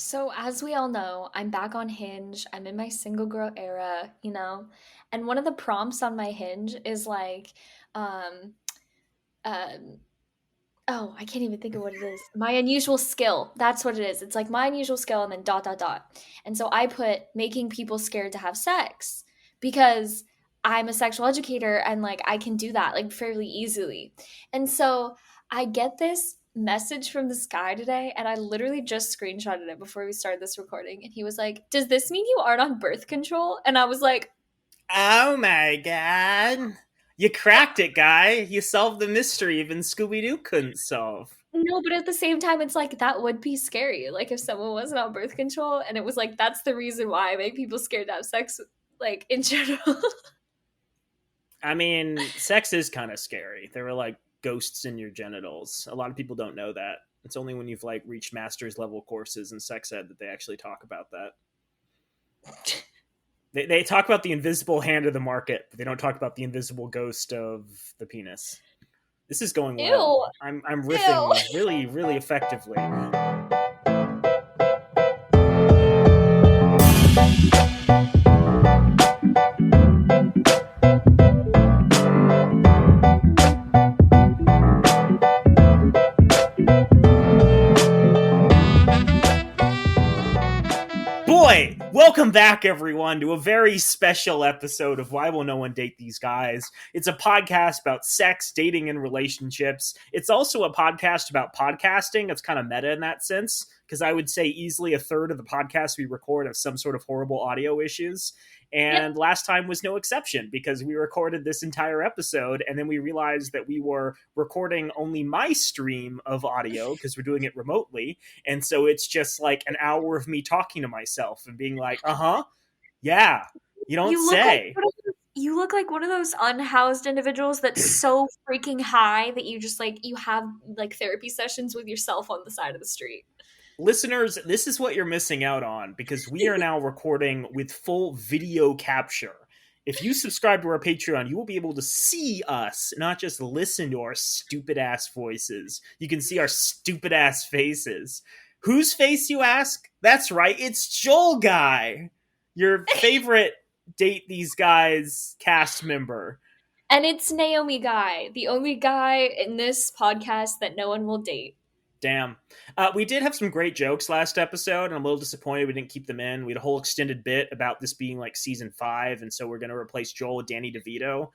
So, as we all know, I'm back on Hinge. I'm in my single girl era. And one of the prompts on my Hinge is like, um, um, oh, I can't even think of what it is. My unusual skill. That's what it is. It's like my unusual skill and then dot, dot, dot. And so I put making people scared to have sex because I'm a sexual educator and like I can do that like fairly easily. And so I get this message from this guy today and I literally just screenshotted it before we started this recording. And he was like, "Does this mean you aren't on birth control?" And I was like, Oh my god. You cracked it, guy. You solved the mystery even Scooby Doo couldn't solve. no, but at the same time, it's like that would be scary. Like if someone wasn't on birth control and it was like that's the reason why I make people scared to have sex, like in general. I mean, sex is kind of scary. There were like ghosts in your genitals. A lot of people don't know that. It's only when you've like reached master's level courses in sex ed that they actually talk about that. They talk about the invisible hand of the market, but they don't talk about the invisible ghost of the penis. This is going well. Ew. I'm Ew. riffing really, really effectively. Boy, welcome back, everyone, to a very special episode of Why Will No One Date These Guys? It's a podcast about sex, dating, and relationships. It's also a podcast about podcasting. It's kind of meta in that sense, because I would say easily a third of the podcasts we record have some sort of horrible audio issues. Yep. And last time was no exception because we recorded this entire episode and then we realized that we were recording only my stream of audio because we're doing it remotely. And so it's just like an hour of me talking to myself and being like, yeah, you don't You look like say. you look like one of those unhoused individuals that's so freaking high that you just like you have like therapy sessions with yourself on the side of the street. Listeners, this is what you're missing out on because we are now recording with full video capture. If you subscribe to our Patreon, you will be able to see us, not just listen to our stupid ass voices. You can see our stupid ass faces. Whose face, you ask? That's right, it's Joel Guy, your favorite Date These Guys cast member. And it's Naomi Guy, the only guy in this podcast that no one will date. Damn. We did have some great jokes last episode, and I'm a little disappointed we didn't keep them in. We had a whole extended bit about this being like season 5, and so we're going to replace Joel with Danny DeVito.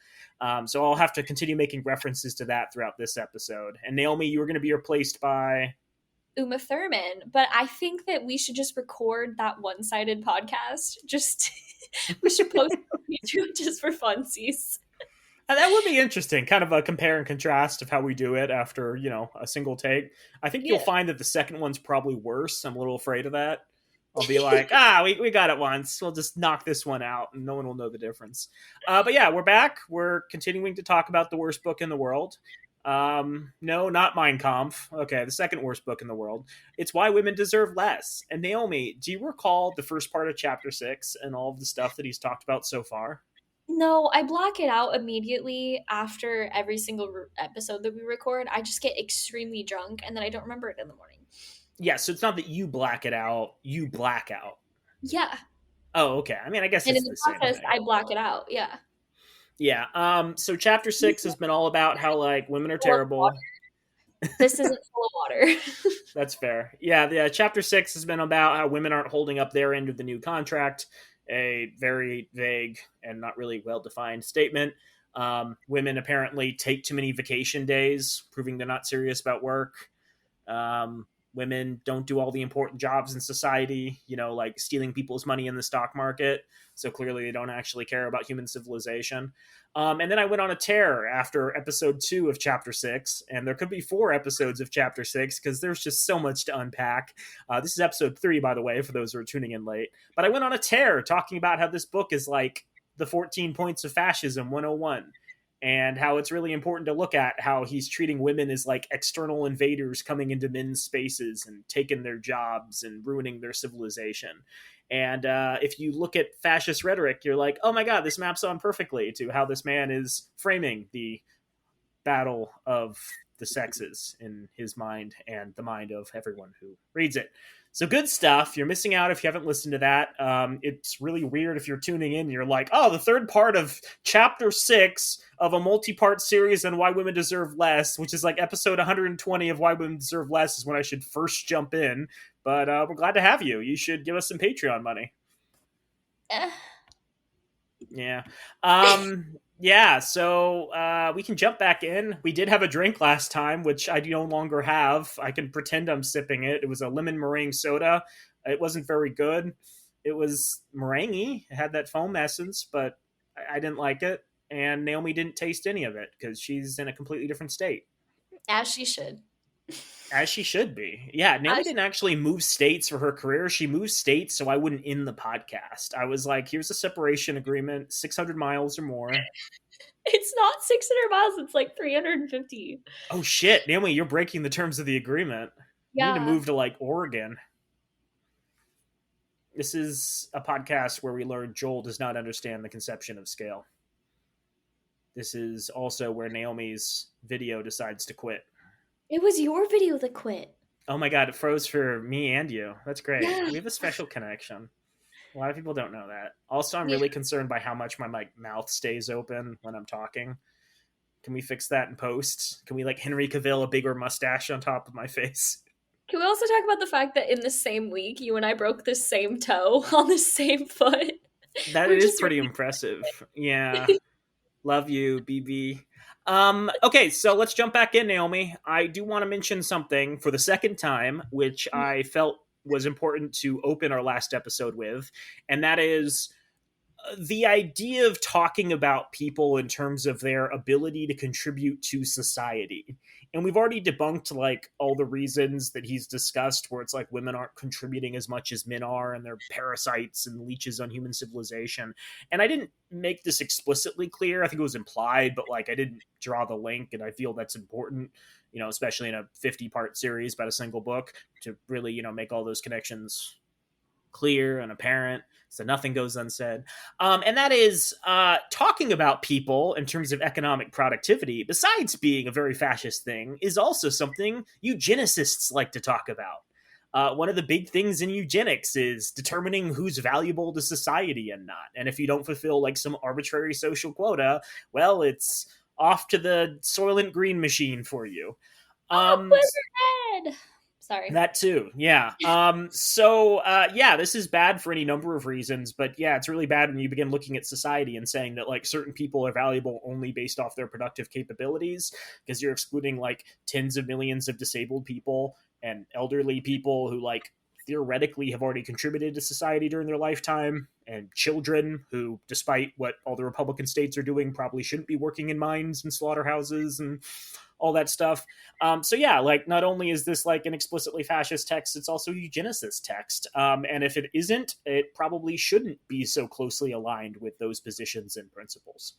So I'll have to continue making references to that throughout this episode. And Naomi, you were going to be replaced by Uma Thurman, but I think that we should just record that one-sided podcast. Just we should post it on YouTube just for funsies. That would be interesting, kind of a compare and contrast of how we do it after, a single take. I think you'll Yeah. find that the second one's probably worse. I'm a little afraid of that. I'll be like, we got it once. We'll just knock this one out and no one will know the difference. But yeah, we're back. We're continuing to talk about the worst book in the world. No, not Mein Kampf. Okay, the second worst book in the world. It's Why Women Deserve Less. And Naomi, do you recall the first part of chapter 6 and all of the stuff that he's talked about so far? No, I block it out immediately after every single episode that we record. I just get extremely drunk and then I don't remember it in the morning. Yeah, so it's not that you black it out, you black out. Yeah. Oh, okay. I mean, I guess And in it's the the same process, thing. I block it out. Yeah. Yeah. So chapter 6 has been all about how like women are Full of terrible. water. This isn't full of water. That's fair. Yeah, the chapter 6 has been about how women aren't holding up their end of the new contract, a very vague and not really well-defined statement. Women apparently take too many vacation days, proving they're not serious about work. Women don't do all the important jobs in society, like stealing people's money in the stock market. So clearly they don't actually care about human civilization. And then I went on a tear after episode 2 of chapter 6, and there could be 4 episodes of chapter 6 because there's just so much to unpack. This is episode 3, by the way, for those who are tuning in late. But I went on a tear talking about how this book is like the 14 points of fascism 101. And how it's really important to look at how he's treating women as like external invaders coming into men's spaces and taking their jobs and ruining their civilization. And if you look at fascist rhetoric, you're like, oh my God, this maps on perfectly to how this man is framing the battle of the sexes in his mind and the mind of everyone who reads it. So good stuff. You're missing out if you haven't listened to that. It's really weird if you're tuning in. You're like, oh, the third part of chapter 6 of a multi-part series on why women deserve less, which is like episode 120 of why women deserve less is when I should first jump in. But we're glad to have you. You should give us some Patreon money. Eh. Yeah. Yeah, so we can jump back in. We did have a drink last time, which I no longer have. I can pretend I'm sipping it. It was a lemon meringue soda. It wasn't very good. It was meringue. It had that foam essence, but I didn't like it. And Naomi didn't taste any of it because she's in a completely different state. As she should. As she should be. Yeah, Naomi As didn't actually move states for her career. She moved states so I wouldn't end the podcast. I was like, here's a separation agreement, 600 miles or more. It's not 600 miles, it's like 350. Oh shit, Naomi, you're breaking the terms of the agreement. You need to Yeah. move to like Oregon. This is a podcast where we learn Joel does not understand the conception of scale. This is also where Naomi's video decides to quit. It was your video that quit. Oh my god, it froze for me and you. That's great. Yeah. We have a special connection. A lot of people don't know that. Also, I'm Yeah. really concerned by how much my mouth stays open when I'm talking. Can we fix that in post? Can we like Henry Cavill a bigger mustache on top of my face? Can we also talk about the fact that in the same week, you and I broke the same toe on the same foot? That Which is is pretty really impressive. Yeah. Love you, BB. Okay, so let's jump back in, Naomi. I do want to mention something for the second time, which I felt was important to open our last episode with, and that is the idea of talking about people in terms of their ability to contribute to society. And we've already debunked like all the reasons that he's discussed where it's like women aren't contributing as much as men are and they're parasites and leeches on human civilization. And I didn't make this explicitly clear. I think it was implied, but like I didn't draw the link, and I feel that's important, you know, especially in a 50-part series about a single book, to really, you know, make all those connections clear and apparent so nothing goes unsaid. And that is talking about people in terms of economic productivity, besides being a very fascist thing, is also something eugenicists like to talk about. One of the big things in eugenics is determining who's valuable to society and not. And if you don't fulfill like some arbitrary social quota, well, it's off to the Soylent Green machine for you. oh, Blizzard! Sorry. That too, yeah. Yeah, this is bad for any number of reasons, but yeah, it's really bad when you begin looking at society and saying that like certain people are valuable only based off their productive capabilities, because you're excluding like tens of millions of disabled people and elderly people who like theoretically have already contributed to society during their lifetime, and children who, despite what all the Republican states are doing, probably shouldn't be working in mines and slaughterhouses and all that stuff. So yeah, like not only is this like an explicitly fascist text, it's also a eugenicist text. And if it isn't, it probably shouldn't be so closely aligned with those positions and principles.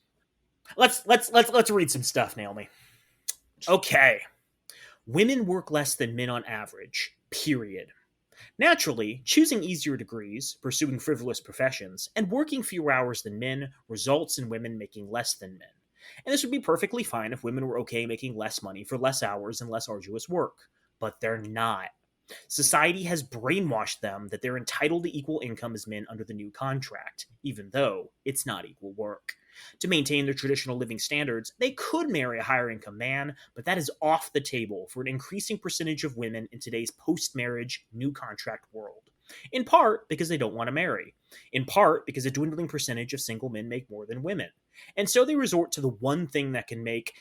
Let's read some stuff, Naomi. Okay. Women work less than men on average, period. Naturally, choosing easier degrees, pursuing frivolous professions, and working fewer hours than men results in women making less than men. And this would be perfectly fine if women were okay making less money for less hours and less arduous work. But they're not. Society has brainwashed them that they're entitled to equal income as men under the new contract, even though it's not equal work. To maintain their traditional living standards, they could marry a higher income man, but that is off the table for an increasing percentage of women in today's post-marriage, new contract world. In part because they don't want to marry. In part because a dwindling percentage of single men make more than women. And so they resort to the one thing that can make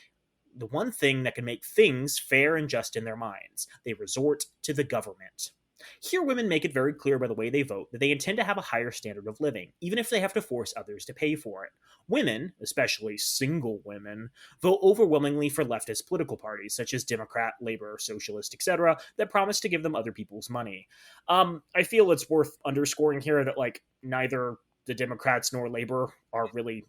things fair and just in their minds. They resort to the government. Here, women make it very clear by the way they vote that they intend to have a higher standard of living, even if they have to force others to pay for it. Women, especially single women, vote overwhelmingly for leftist political parties such as Democrat, Labor, Socialist, etc., that promise to give them other people's money. I feel it's worth underscoring here that like neither the Democrats nor Labor are really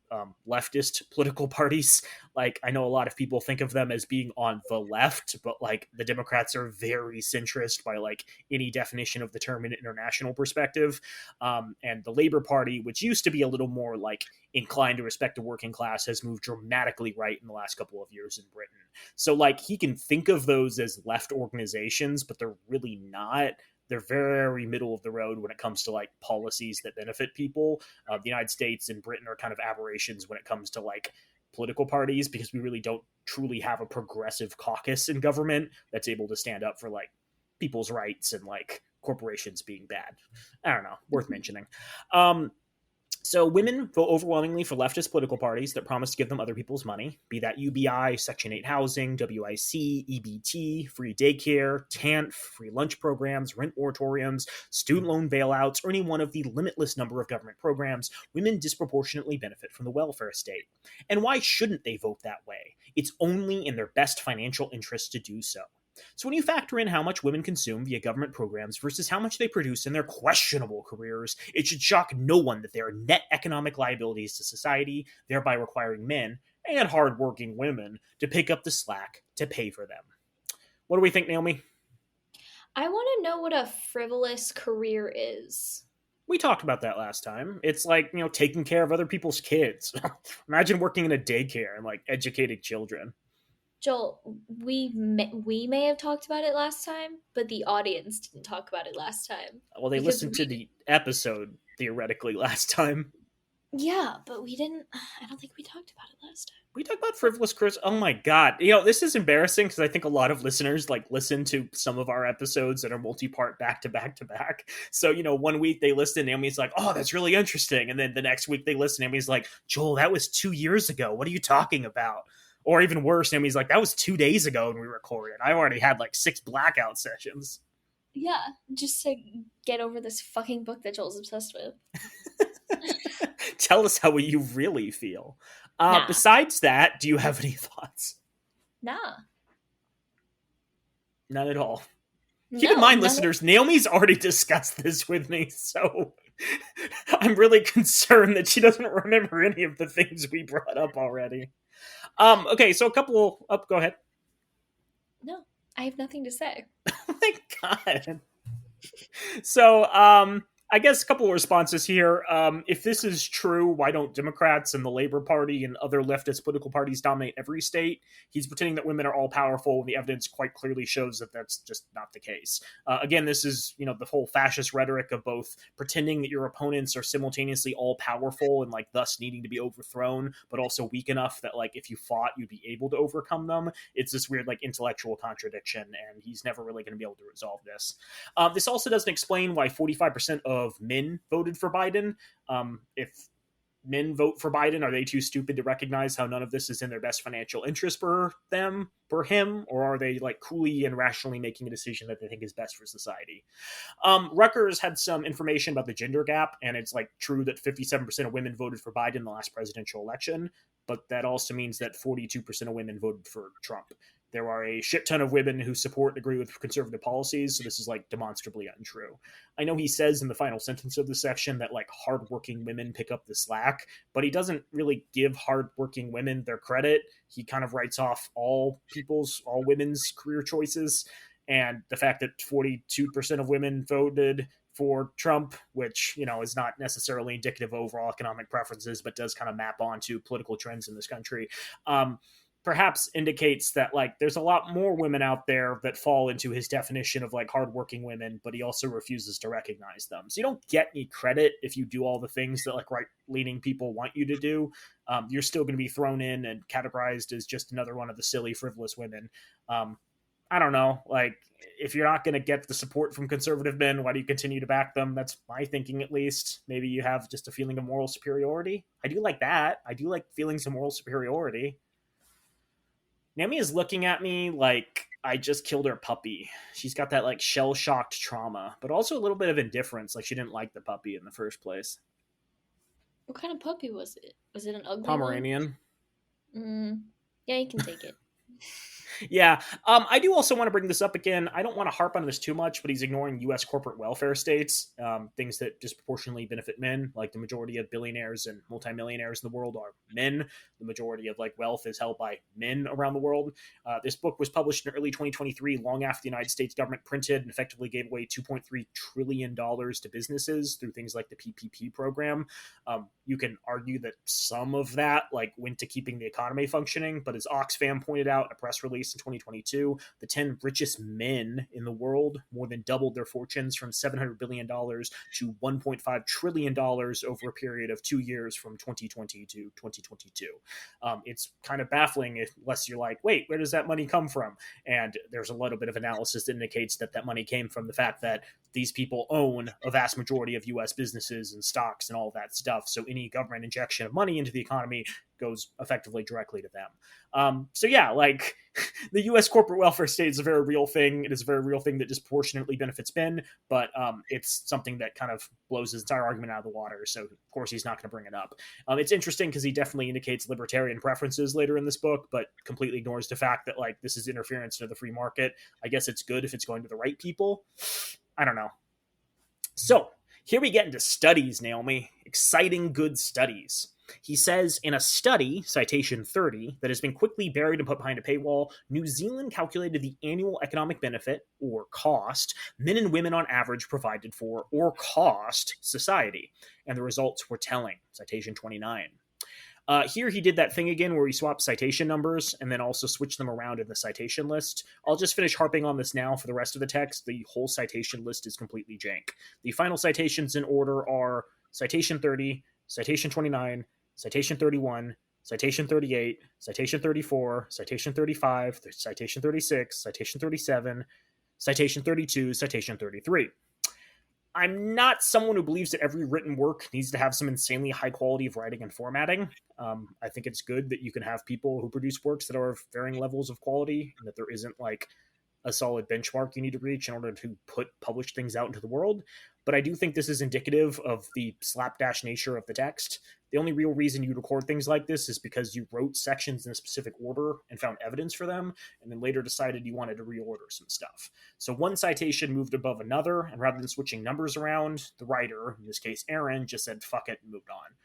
leftist political parties. Like, I know a lot of people think of them as being on the left, but like the Democrats are very centrist by like any definition of the term in an international perspective. And the Labor Party, which used to be a little more like inclined to respect the working class, has moved dramatically right in the last couple of years in Britain. So like he can think of those as left organizations, but they're really not. they're very middle of the road when it comes to like policies that benefit people. The United States and Britain are kind of aberrations when it comes to like political parties, because we really don't truly have a progressive caucus in government that's able to stand up for like people's rights and like corporations being bad. I don't know, worth mentioning. Um, so women vote overwhelmingly for leftist political parties that promise to give them other people's money, be that UBI, Section 8 housing, WIC, EBT, free daycare, TANF, free lunch programs, rent moratoriums, student loan bailouts, or any one of the limitless number of government programs. Women disproportionately benefit from the welfare state. And why shouldn't they vote that way? It's only in their best financial interest to do so. So when you factor in how much women consume via government programs versus how much they produce in their questionable careers, it should shock no one that they are net economic liabilities to society, thereby requiring men and hardworking women to pick up the slack to pay for them. What do we think, Naomi? I want to know what a frivolous career is. We talked about that last time. It's like, taking care of other people's kids. Imagine working in a daycare and like educating children. Joel, we may have talked about it last time, but the audience didn't talk about it last time Well, they because listened to we the episode theoretically last time. yeah, but we didn't. I don't think we talked about it last time. We talk about frivolous Chris. Oh my god! This is embarrassing because I think a lot of listeners like listen to some of our episodes that are multi-part, back to back to back. So 1 week they listen, and Naomi's like, "Oh, that's really interesting," and then the next week they listen, and Naomi's like, "Joel, that was 2 years ago. What are you talking about?" Or even worse, Naomi's like, "That was 2 days ago when we recorded. I already had like 6 blackout sessions." Yeah, just to get over this fucking book that Joel's obsessed with. Tell us how you really feel. Nah, Besides that, do you have any thoughts? nah, None at all. Keep in no, mind, none. listeners, Naomi's already discussed this with me, so I'm really concerned that she doesn't remember any of the things we brought up already. Okay, so a couple. Go ahead. No, I have nothing to say. Oh my god. So, I guess a couple of responses here. If this is true, why don't Democrats and the Labor Party and other leftist political parties dominate every state? He's pretending that women are all powerful when the evidence quite clearly shows that that's just not the case. Again, this is, the whole fascist rhetoric of both pretending that your opponents are simultaneously all powerful and like thus needing to be overthrown, but also weak enough that like if you fought, you'd be able to overcome them. It's this weird like intellectual contradiction, and he's never really going to be able to resolve this. This also doesn't explain why 45% of men voted for Biden. If men vote for Biden, are they too stupid to recognize how none of this is in their best financial interest for them, for him, or are they like coolly and rationally making a decision that they think is best for society? Rutgers had some information about the gender gap, and it's like true that 57% of women voted for Biden in the last presidential election, but that also means that 42% of women voted for Trump. There are a shit ton of women who support and agree with conservative policies, so this is like demonstrably untrue. I know he says in the final sentence of the section that like hardworking women pick up the slack, but he doesn't really give hardworking women their credit. He kind of writes off all women's career choices, and the fact that 42% of women voted for Trump, which is not necessarily indicative of overall economic preferences, but does kind of map onto political trends in this country. Perhaps indicates that like there's a lot more women out there that fall into his definition of like hardworking women, but he also refuses to recognize them. So you don't get any credit if you do all the things that like right-leaning people want you to do. You're still going to be thrown in and categorized as just another one of the silly, frivolous women. I don't know. Like, if you're not going to get the support from conservative men, why do you continue to back them? That's my thinking, at least. Maybe you have just a feeling of moral superiority. I do like that. I do like feelings of moral superiority. Nami is looking at me like I just killed her puppy. She's got that like shell-shocked trauma, but also a little bit of indifference, like she didn't like the puppy in the first place. What kind of puppy was it? Was it an ugly one? Pomeranian. Yeah, you can take it. Yeah. I do also want to bring this up again. I don't want to harp on this too much, but he's ignoring U.S. corporate welfare states, things that disproportionately benefit men. Like the majority of billionaires and multimillionaires in the world are men. The majority of like wealth is held by men around the world. This book was published in early 2023, long after the United States government printed and effectively gave away $2.3 trillion to businesses through things like the PPP program. You can argue that some of that like went to keeping the economy functioning, but as Oxfam pointed out in a press release released in 2022, the 10 richest men in the world more than doubled their fortunes from $700 billion to $1.5 trillion over a period of 2 years from 2020 to 2022. It's kind of baffling unless you're like, wait, where does that money come from? And there's a little bit of analysis that indicates that that money came from the fact that these people own a vast majority of US businesses and stocks and all that stuff. So any government injection of money into the economy goes effectively directly to them. So yeah, like the U.S. corporate welfare state is a very real thing. It is a very real thing that disproportionately benefits men, but it's something that kind of blows his entire argument out of the water. So of course he's not going to bring it up. It's interesting because he definitely indicates libertarian preferences later in this book, but completely ignores the fact that like this is interference into the free market. I guess it's good if it's going to the right people. I don't know. So here we get into studies, Naomi. Exciting, good studies. He says, in a study, citation 30, that has been quickly buried and put behind a paywall, New Zealand calculated the annual economic benefit, or cost, men and women on average provided for, or cost, society. And the results were telling. Citation 29. Here he did that thing again where he swapped citation numbers and then also switched them around in the citation list. I'll just finish harping on this now for the rest of the text. The whole citation list is completely jank. The final citations in order are citation 30, citation 29, citation 31, citation 38, citation 34, citation 35, citation 36, citation 37, citation 32, citation 33. I'm not someone who believes that every written work needs to have some insanely high quality of writing and formatting. I think it's good that you can have people who produce works that are of varying levels of quality and that there isn't like a solid benchmark you need to reach in order to publish things out into the world. But I do think this is indicative of the slapdash nature of the text. The only real reason you record things like this is because you wrote sections in a specific order and found evidence for them, and then later decided you wanted to reorder some stuff. So one citation moved above another, and rather than switching numbers around, the writer, in this case Aaron, just said fuck it and moved on.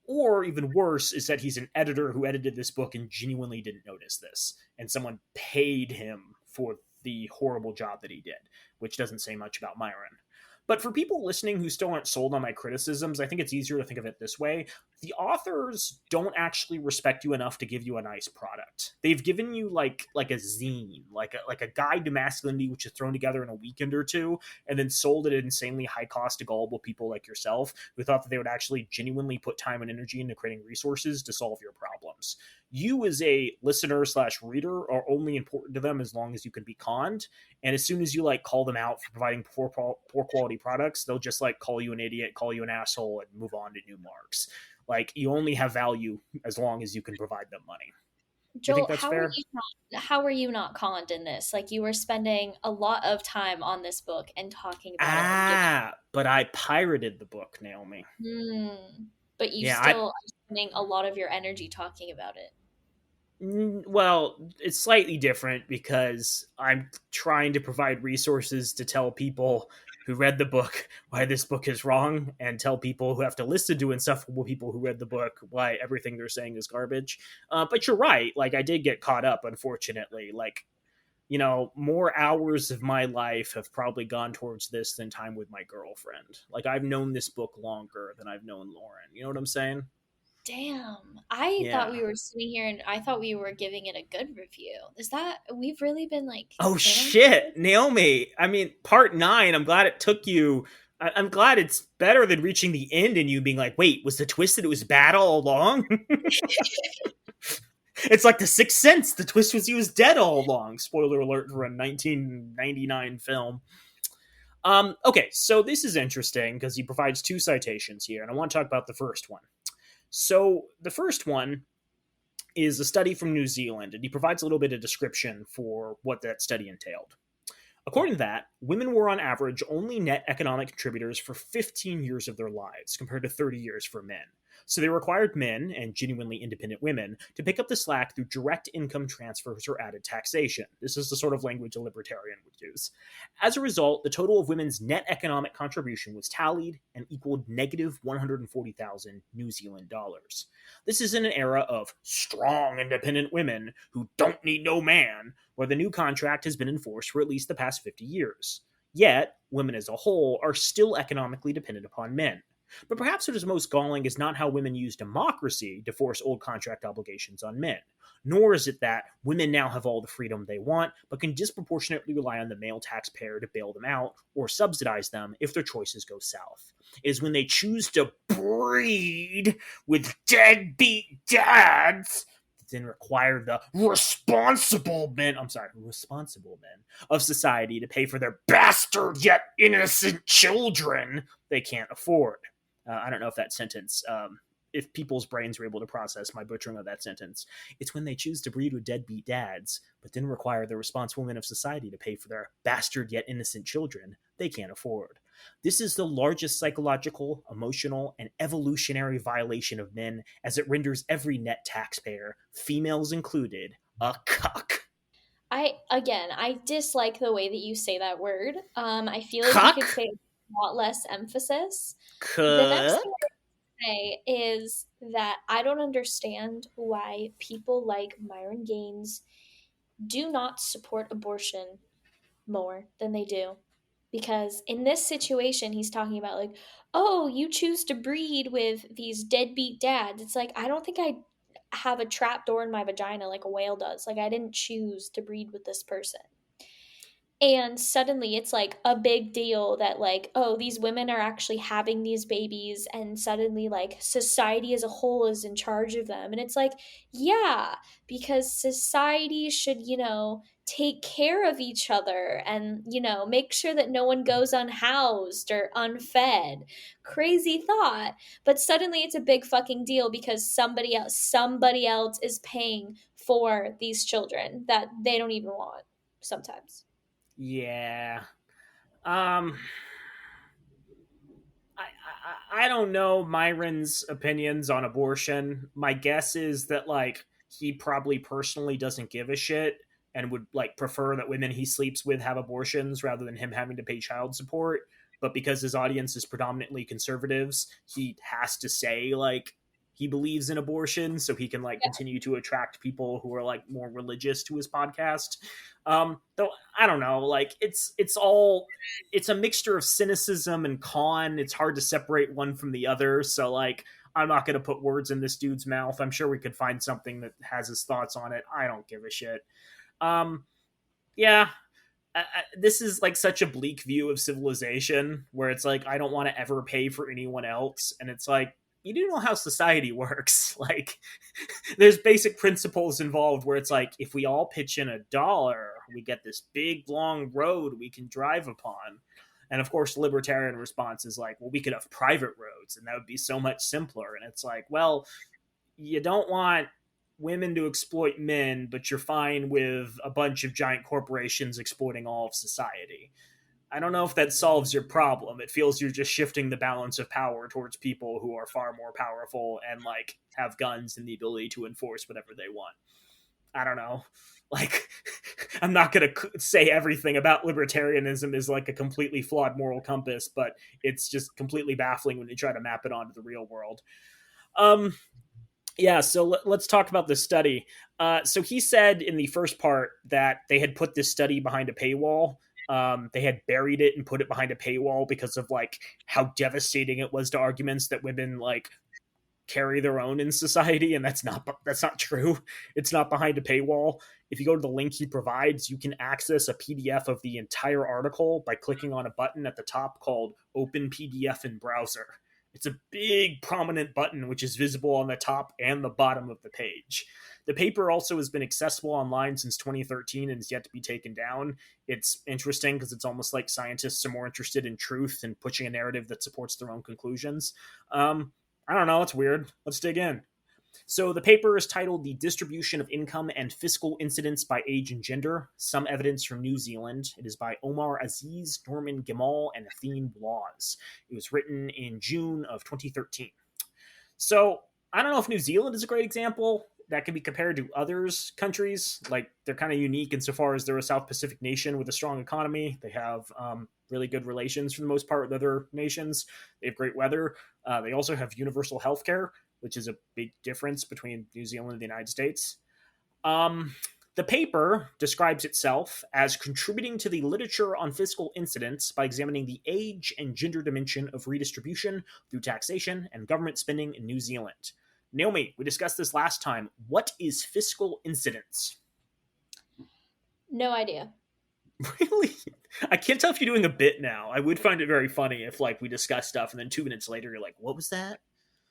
Or even worse is that he's an editor who edited this book and genuinely didn't notice this, and someone paid him for the horrible job that he did, which doesn't say much about Myron. But for people listening who still aren't sold on my criticisms, I think it's easier to think of it this way. The authors don't actually respect you enough to give you a nice product. They've given you like a zine, like a guide to masculinity, which is thrown together in a weekend or two, and then sold at an insanely high cost to gullible people like yourself who thought that they would actually genuinely put time and energy into creating resources to solve your problems. You as a listener / reader are only important to them as long as you can be conned. And as soon as you like call them out for providing poor quality products, they'll just like call you an idiot, call you an asshole, and move on to new marks. Like you only have value as long as you can provide them money. Do you think Joel, that's fair? how were you not conned in this? Like you were spending a lot of time on this book and talking about it and giving. But I pirated the book, Naomi. But you Yeah, still are spending a lot of your energy talking about it. well, it's slightly different because I'm trying to provide resources to tell people who read the book why this book is wrong, and tell people who have to listen to insufferable people who read the book why everything they're saying is garbage. But you're right. Like, I did get caught up, unfortunately. Like, more hours of my life have probably gone towards this than time with my girlfriend. Like, I've known this book longer than I've known Lauren. You know what I'm saying? Damn. I thought Yeah. we were sitting here and I thought we were giving it a good review. Is that we've really been like Oh in on shit, this? Naomi. I mean, part 9. I'm glad it took you. I'm glad it's better than reaching the end and you being like, "Wait, was the twist that it was bad all along?" It's like the Sixth Sense. The twist was he was dead all along. Spoiler alert for a 1999 film. Okay, so this is interesting because he provides 2 citations here, and I want to talk about the first one. So the first one is a study from New Zealand, and he provides a little bit of description for what that study entailed. According to that, women were on average only net economic contributors for 15 years of their lives, compared to 30 years for men. So they required men, and genuinely independent women, to pick up the slack through direct income transfers or added taxation. This is the sort of language a libertarian would use. As a result, the total of women's net economic contribution was tallied and equaled negative 140,000 New Zealand dollars. This is in an era of strong independent women who don't need no man, where the new contract has been enforced for at least the past 50 years. Yet, women as a whole are still economically dependent upon men. But perhaps what is most galling is not how women use democracy to force old contract obligations on men, nor is it that women now have all the freedom they want, but can disproportionately rely on the male taxpayer to bail them out or subsidize them if their choices go south. It is when they choose to breed with deadbeat dads that then require the responsible men of society to pay for their bastard yet innocent children they can't afford. I don't know if that sentence, if people's brains were able to process my butchering of that sentence. It's when they choose to breed with deadbeat dads, but then require the responsible men of society to pay for their bastard yet innocent children they can't afford. This is the largest psychological, emotional, and evolutionary violation of men, as it renders every net taxpayer, females included, a cuck. I dislike the way that you say that word. I feel like you could Cuck? say it with a lot less emphasis. The next thing Cuck? I say is that I don't understand why people like Myron Gaines do not support abortion more than they do. Because in this situation, he's talking about, like, oh, you choose to breed with these deadbeat dads. It's like, I don't think I have a trap door in my vagina like a whale does. Like, I didn't choose to breed with this person. And suddenly it's like a big deal that, like, oh, these women are actually having these babies, and suddenly like society as a whole is in charge of them. And it's like, yeah, because society should, take care of each other and, make sure that no one goes unhoused or unfed. Crazy thought. But suddenly it's a big fucking deal because somebody else is paying for these children that they don't even want sometimes. Yeah. Um, I don't know Myron's opinions on abortion. My guess is that like he probably personally doesn't give a shit and would like prefer that women he sleeps with have abortions rather than him having to pay child support. But because his audience is predominantly conservatives, he has to say like he believes in abortion so he can like continue to attract people who are like more religious to his podcast. Though I don't know, like it's a mixture of cynicism and con. It's hard to separate one from the other. So like I'm not going to put words in this dude's mouth. I'm sure we could find something that has his thoughts on it. I don't give a shit. Um yeah, this is like such a bleak view of civilization where it's like I don't want to ever pay for anyone else and it's like you do know how society works. Like there's basic principles involved where it's like if we all pitch in $1 we get this big long road we can drive upon. And of course the libertarian response is like, well, we could have private roads and that would be so much simpler. And it's like, well, you don't want women to exploit men but you're fine with a bunch of giant corporations exploiting all of society. I don't know if that solves your problem. It feels you're just shifting the balance of power towards people who are far more powerful and like have guns and the ability to enforce whatever they want. I don't know. Like, I'm not going to say everything about libertarianism is like a completely flawed moral compass, but it's just completely baffling when you try to map it onto the real world. Um, yeah, so let's talk about this study. So he said in the first part that they had put this study behind a paywall. They had buried it and put it behind a paywall because of like how devastating it was to arguments that women like carry their own in society, and that's not true. It's not behind a paywall. If you go to the link he provides, you can access a PDF of the entire article by clicking on a button at the top called Open PDF in Browser. It's a big prominent button which is visible on the top and the bottom of the page. The paper also has been accessible online since 2013 and is yet to be taken down. It's interesting because it's almost like scientists are more interested in truth and pushing a narrative that supports their own conclusions. I don't know. It's weird. Let's dig in. So the paper is titled The Distribution of Income and Fiscal Incidence by Age and Gender, Some Evidence from New Zealand. It is by Omar Aziz, Norman Gamal, and Athene Blas. It was written in June of 2013. So I don't know if New Zealand is a great example that can be compared to others countries. Like they're kind of unique insofar as they're a South Pacific nation with a strong economy. They have really good relations for the most part with other nations. They have great weather. They also have universal health care, which is a big difference between New Zealand and the United States. Um, The paper describes itself as contributing to the literature on fiscal incidence by examining the age and gender dimension of redistribution through taxation and government spending in New Zealand. Naomi, we discussed this last time. What is fiscal incidence? No idea. Really? I can't tell if you're doing a bit now. I would find it very funny if like we discuss stuff and then 2 minutes later you're like, what was that?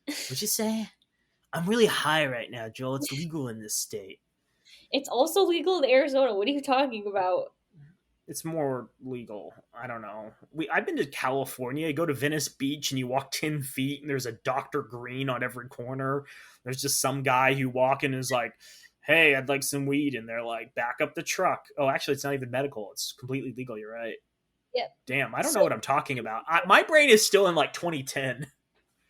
What'd you say? I'm really high right now, Joel. It's legal in this state. It's also legal in Arizona. What are you talking about? It's more legal. I don't know. I've been to California. You go to Venice Beach and you walk 10 feet, and there's a Dr. Green on every corner. There's just some guy who walk in and is like, "Hey, I'd like some weed," and they're like, "Back up the truck." Oh, actually, it's not even medical. It's completely legal. You're right. Yep. Damn, I don't know So what I'm talking about. My brain is still in like 2010.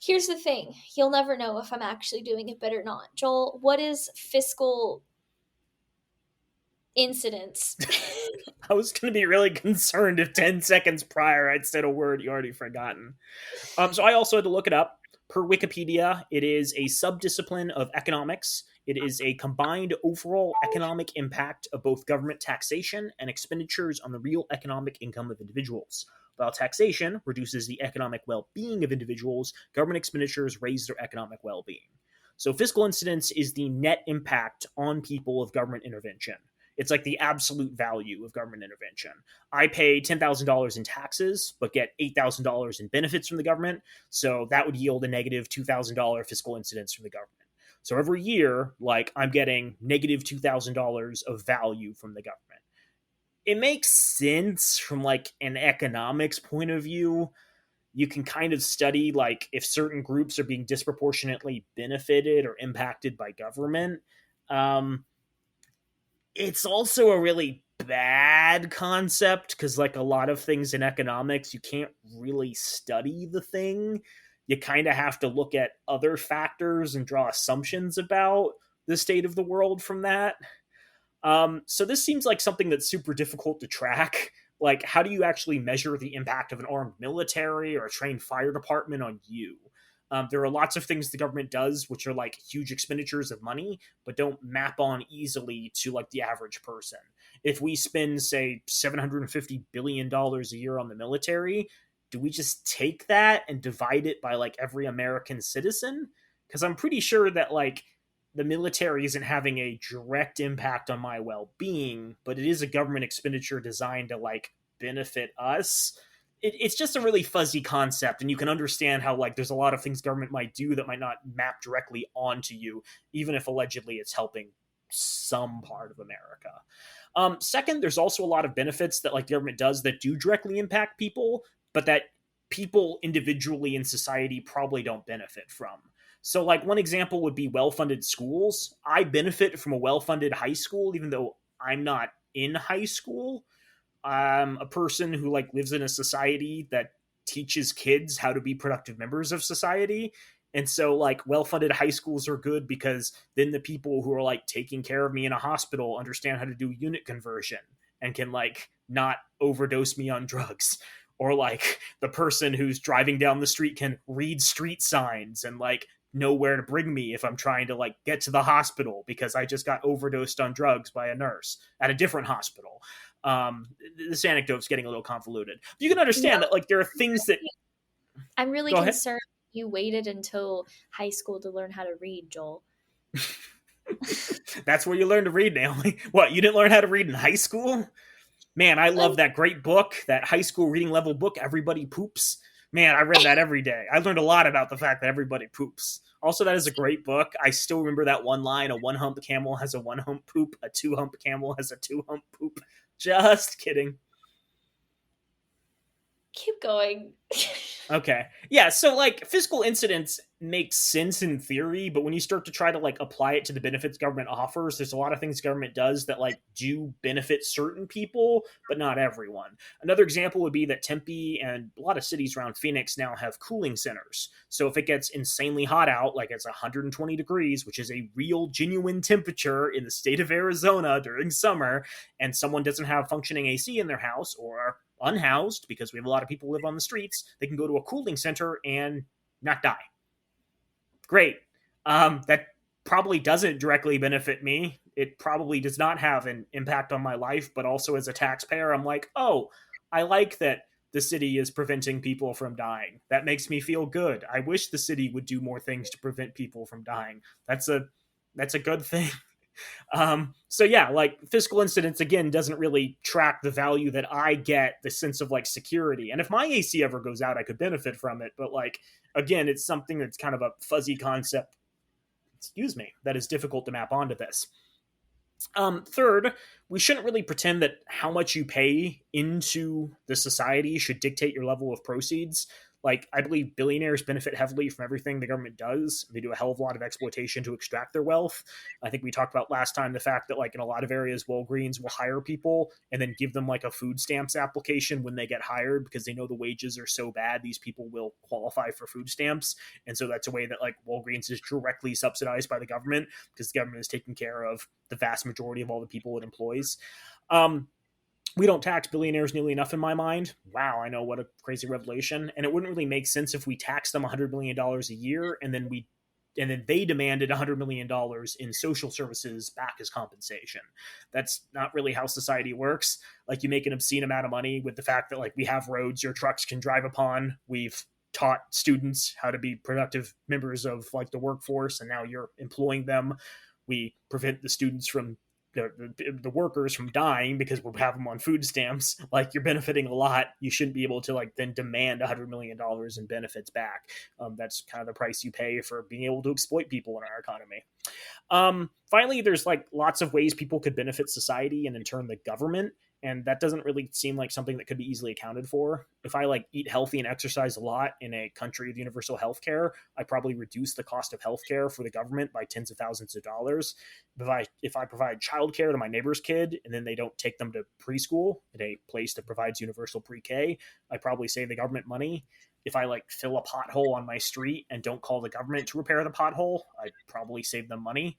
here's the thing. You'll never know if I'm actually doing a bit or not. Joel, what is fiscal incidents? I was going to be really concerned if 10 seconds prior I'd said a word you already forgotten. So I also had to look it up. Per Wikipedia, it is a subdiscipline of economics. It is a combined overall economic impact of both government taxation and expenditures on the real economic income of individuals. While taxation reduces the economic well-being of individuals, government expenditures raise their economic well-being. So fiscal incidence is the net impact on people of government intervention. It's like the absolute value of government intervention. I pay $10,000 in taxes, but get $8,000 in benefits from the government. So that would yield a negative $2,000 fiscal incidence from the government. So every year, like I'm getting negative $2,000 of value from the government. It makes sense from like an economics point of view. You can kind of study like if certain groups are being disproportionately benefited or impacted by government. Um, it's also a really bad concept because like a lot of things in economics you can't really study the thing. You kind of have to look at other factors and draw assumptions about the state of the world from that. So this seems like something that's super difficult to track. Like, how do you actually measure the impact of an armed military or a trained fire department on you? There are lots of things the government does which are like huge expenditures of money, but don't map on easily to like the average person. If we spend, say, $750 billion a year on the military, do we just take that and divide it by like every American citizen? Because I'm pretty sure that like the military isn't having a direct impact on my well-being, but it is a government expenditure designed to like benefit us. It's just a really fuzzy concept, and you can understand how like there's a lot of things government might do that might not map directly onto you, even if allegedly it's helping some part of America. Second, there's also a lot of benefits that like the government does that do directly impact people, but that people individually in society probably don't benefit from. So, like, one example would be well funded schools. I benefit from a well funded high school, even though I'm not in high school. I'm a person who, like, lives in a society that teaches kids how to be productive members of society. And so, like, well funded high schools are good because then the people who are, like, taking care of me in a hospital understand how to do unit conversion and can, like, not overdose me on drugs. Or, like, the person who's driving down the street can read street signs and, like, know where to bring me if I'm trying to like get to the hospital because I just got overdosed on drugs by a nurse at a different hospital. This anecdote's getting a little convoluted. You can No, understand that like there are things that I'm really go ahead. concerned you waited until high school to learn how to read, Joel. That's where you learn to read, Naomi. What, you didn't learn how to read in high school? Man, I love that great book, that high school reading level book, Everybody Poops. Man, I read that every day. I learned a lot about the fact that everybody poops. Also, that is a great book. I still remember that one line: a one hump camel has a one hump poop, a two hump camel has a two hump poop. Just kidding. Keep going. Okay. Yeah, so like fiscal incidence makes sense in theory, but when you start to try to like apply it to the benefits government offers, there's a lot of things government does that like do benefit certain people, but not everyone. Another example would be that Tempe and a lot of cities around Phoenix now have cooling centers. So if it gets insanely hot out, like it's 120 degrees, which is a real genuine temperature in the state of Arizona during summer, and someone doesn't have functioning AC in their house or unhoused because we have a lot of people who live on the streets, they can go to a cooling center and not die. Great. That probably doesn't directly benefit me. It probably does not have an impact on my life, but also as a taxpayer, I'm like, oh, I like that the city is preventing people from dying. That makes me feel good. I wish the city would do more things to prevent people from dying. That's a good thing. So yeah, like fiscal incidence again doesn't really track the value that I get, the sense of like security. And if my AC ever goes out, I could benefit from it. But like again, it's something that's kind of a fuzzy concept, excuse me, that is difficult to map onto this. Third, we shouldn't really pretend that how much you pay into the society should dictate your level of proceeds. Like, I believe billionaires benefit heavily from everything the government does. They do a hell of a lot of exploitation to extract their wealth. I think we talked about last time the fact that, like, in a lot of areas, Walgreens will hire people and then give them, like, a food stamps application when they get hired because they know the wages are so bad, these people will qualify for food stamps. And so that's a way that, like, Walgreens is directly subsidized by the government because the government is taking care of the vast majority of all the people it employs. Um, we don't tax billionaires nearly enough in my mind. Wow, I know, what a crazy revelation. And it wouldn't really make sense if we taxed them $100 million a year and then they demanded $100 million in social services back as compensation. That's not really how society works. Like, you make an obscene amount of money with the fact that, like, we have roads your trucks can drive upon. We've taught students how to be productive members of, like, the workforce, and now you're employing them. We prevent the students from the workers from dying because we have them on food stamps. Like, you're benefiting a lot. You shouldn't be able to, like, then demand $100 million in benefits back. That's kind of the price you pay for being able to exploit people in our economy. Finally, there's, like, lots of ways people could benefit society and in turn the government, and that doesn't really seem like something that could be easily accounted for. If I, like, eat healthy and exercise a lot in a country of universal health care, I probably reduce the cost of health care for the government by tens of thousands of dollars. If I provide childcare to my neighbor's kid and then they don't take them to preschool at a place that provides universal pre-K, I probably save the government money. If I, like, fill a pothole on my street and don't call the government to repair the pothole, I probably save them money.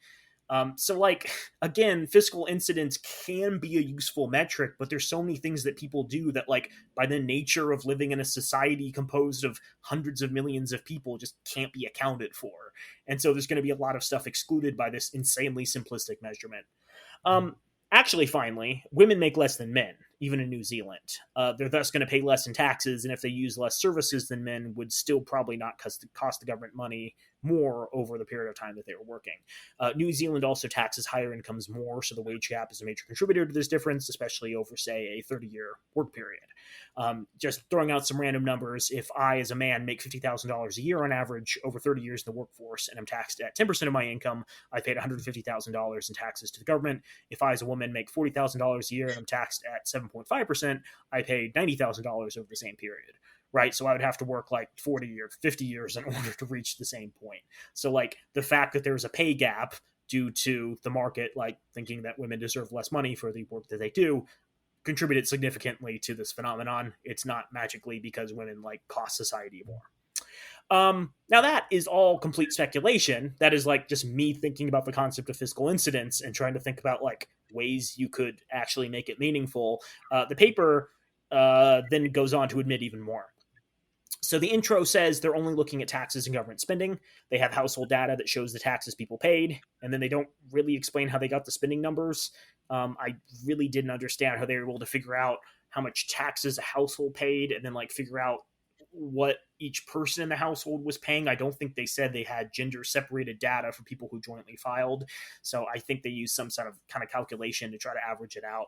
So, like, again, fiscal incidence can be a useful metric, but there's so many things that people do that, like, by the nature of living in a society composed of hundreds of millions of people, just can't be accounted for. And so there's going to be a lot of stuff excluded by this insanely simplistic measurement. Um, Actually, finally, women make less than men, even in New Zealand. They're thus going to pay less in taxes, and if they use less services than men, would still probably not cost the government money more over the period of time that they were working. New Zealand also taxes higher incomes more, so the wage gap is a major contributor to this difference, especially over, say, a 30-year work period. Just throwing out some random numbers, if I, as a man, make $50,000 a year on average over 30 years in the workforce, and I'm taxed at 10% of my income, I paid $150,000 in taxes to the government. If I, as a woman, make $40,000 a year and I'm taxed at 7.5%, I paid $90,000 over the same period. Right. So I would have to work like 40 or 50 years in order to reach the same point. So, like, the fact that there's a pay gap due to the market, like, thinking that women deserve less money for the work that they do, contributed significantly to this phenomenon. It's not magically because women, like, cost society more. Now that is all complete speculation. That is, like, just me thinking about the concept of fiscal incidence and trying to think about, like, ways you could actually make it meaningful. The paper then goes on to admit even more. So the intro says they're only looking at taxes and government spending. They have household data that shows the taxes people paid, and then they don't really explain how they got the spending numbers. I really didn't understand how they were able to figure out how much taxes a household paid and then, like, figure out what each person in the household was paying. I don't think they said they had gender separated data for people who jointly filed. So I think they used some sort of kind of calculation to try to average it out.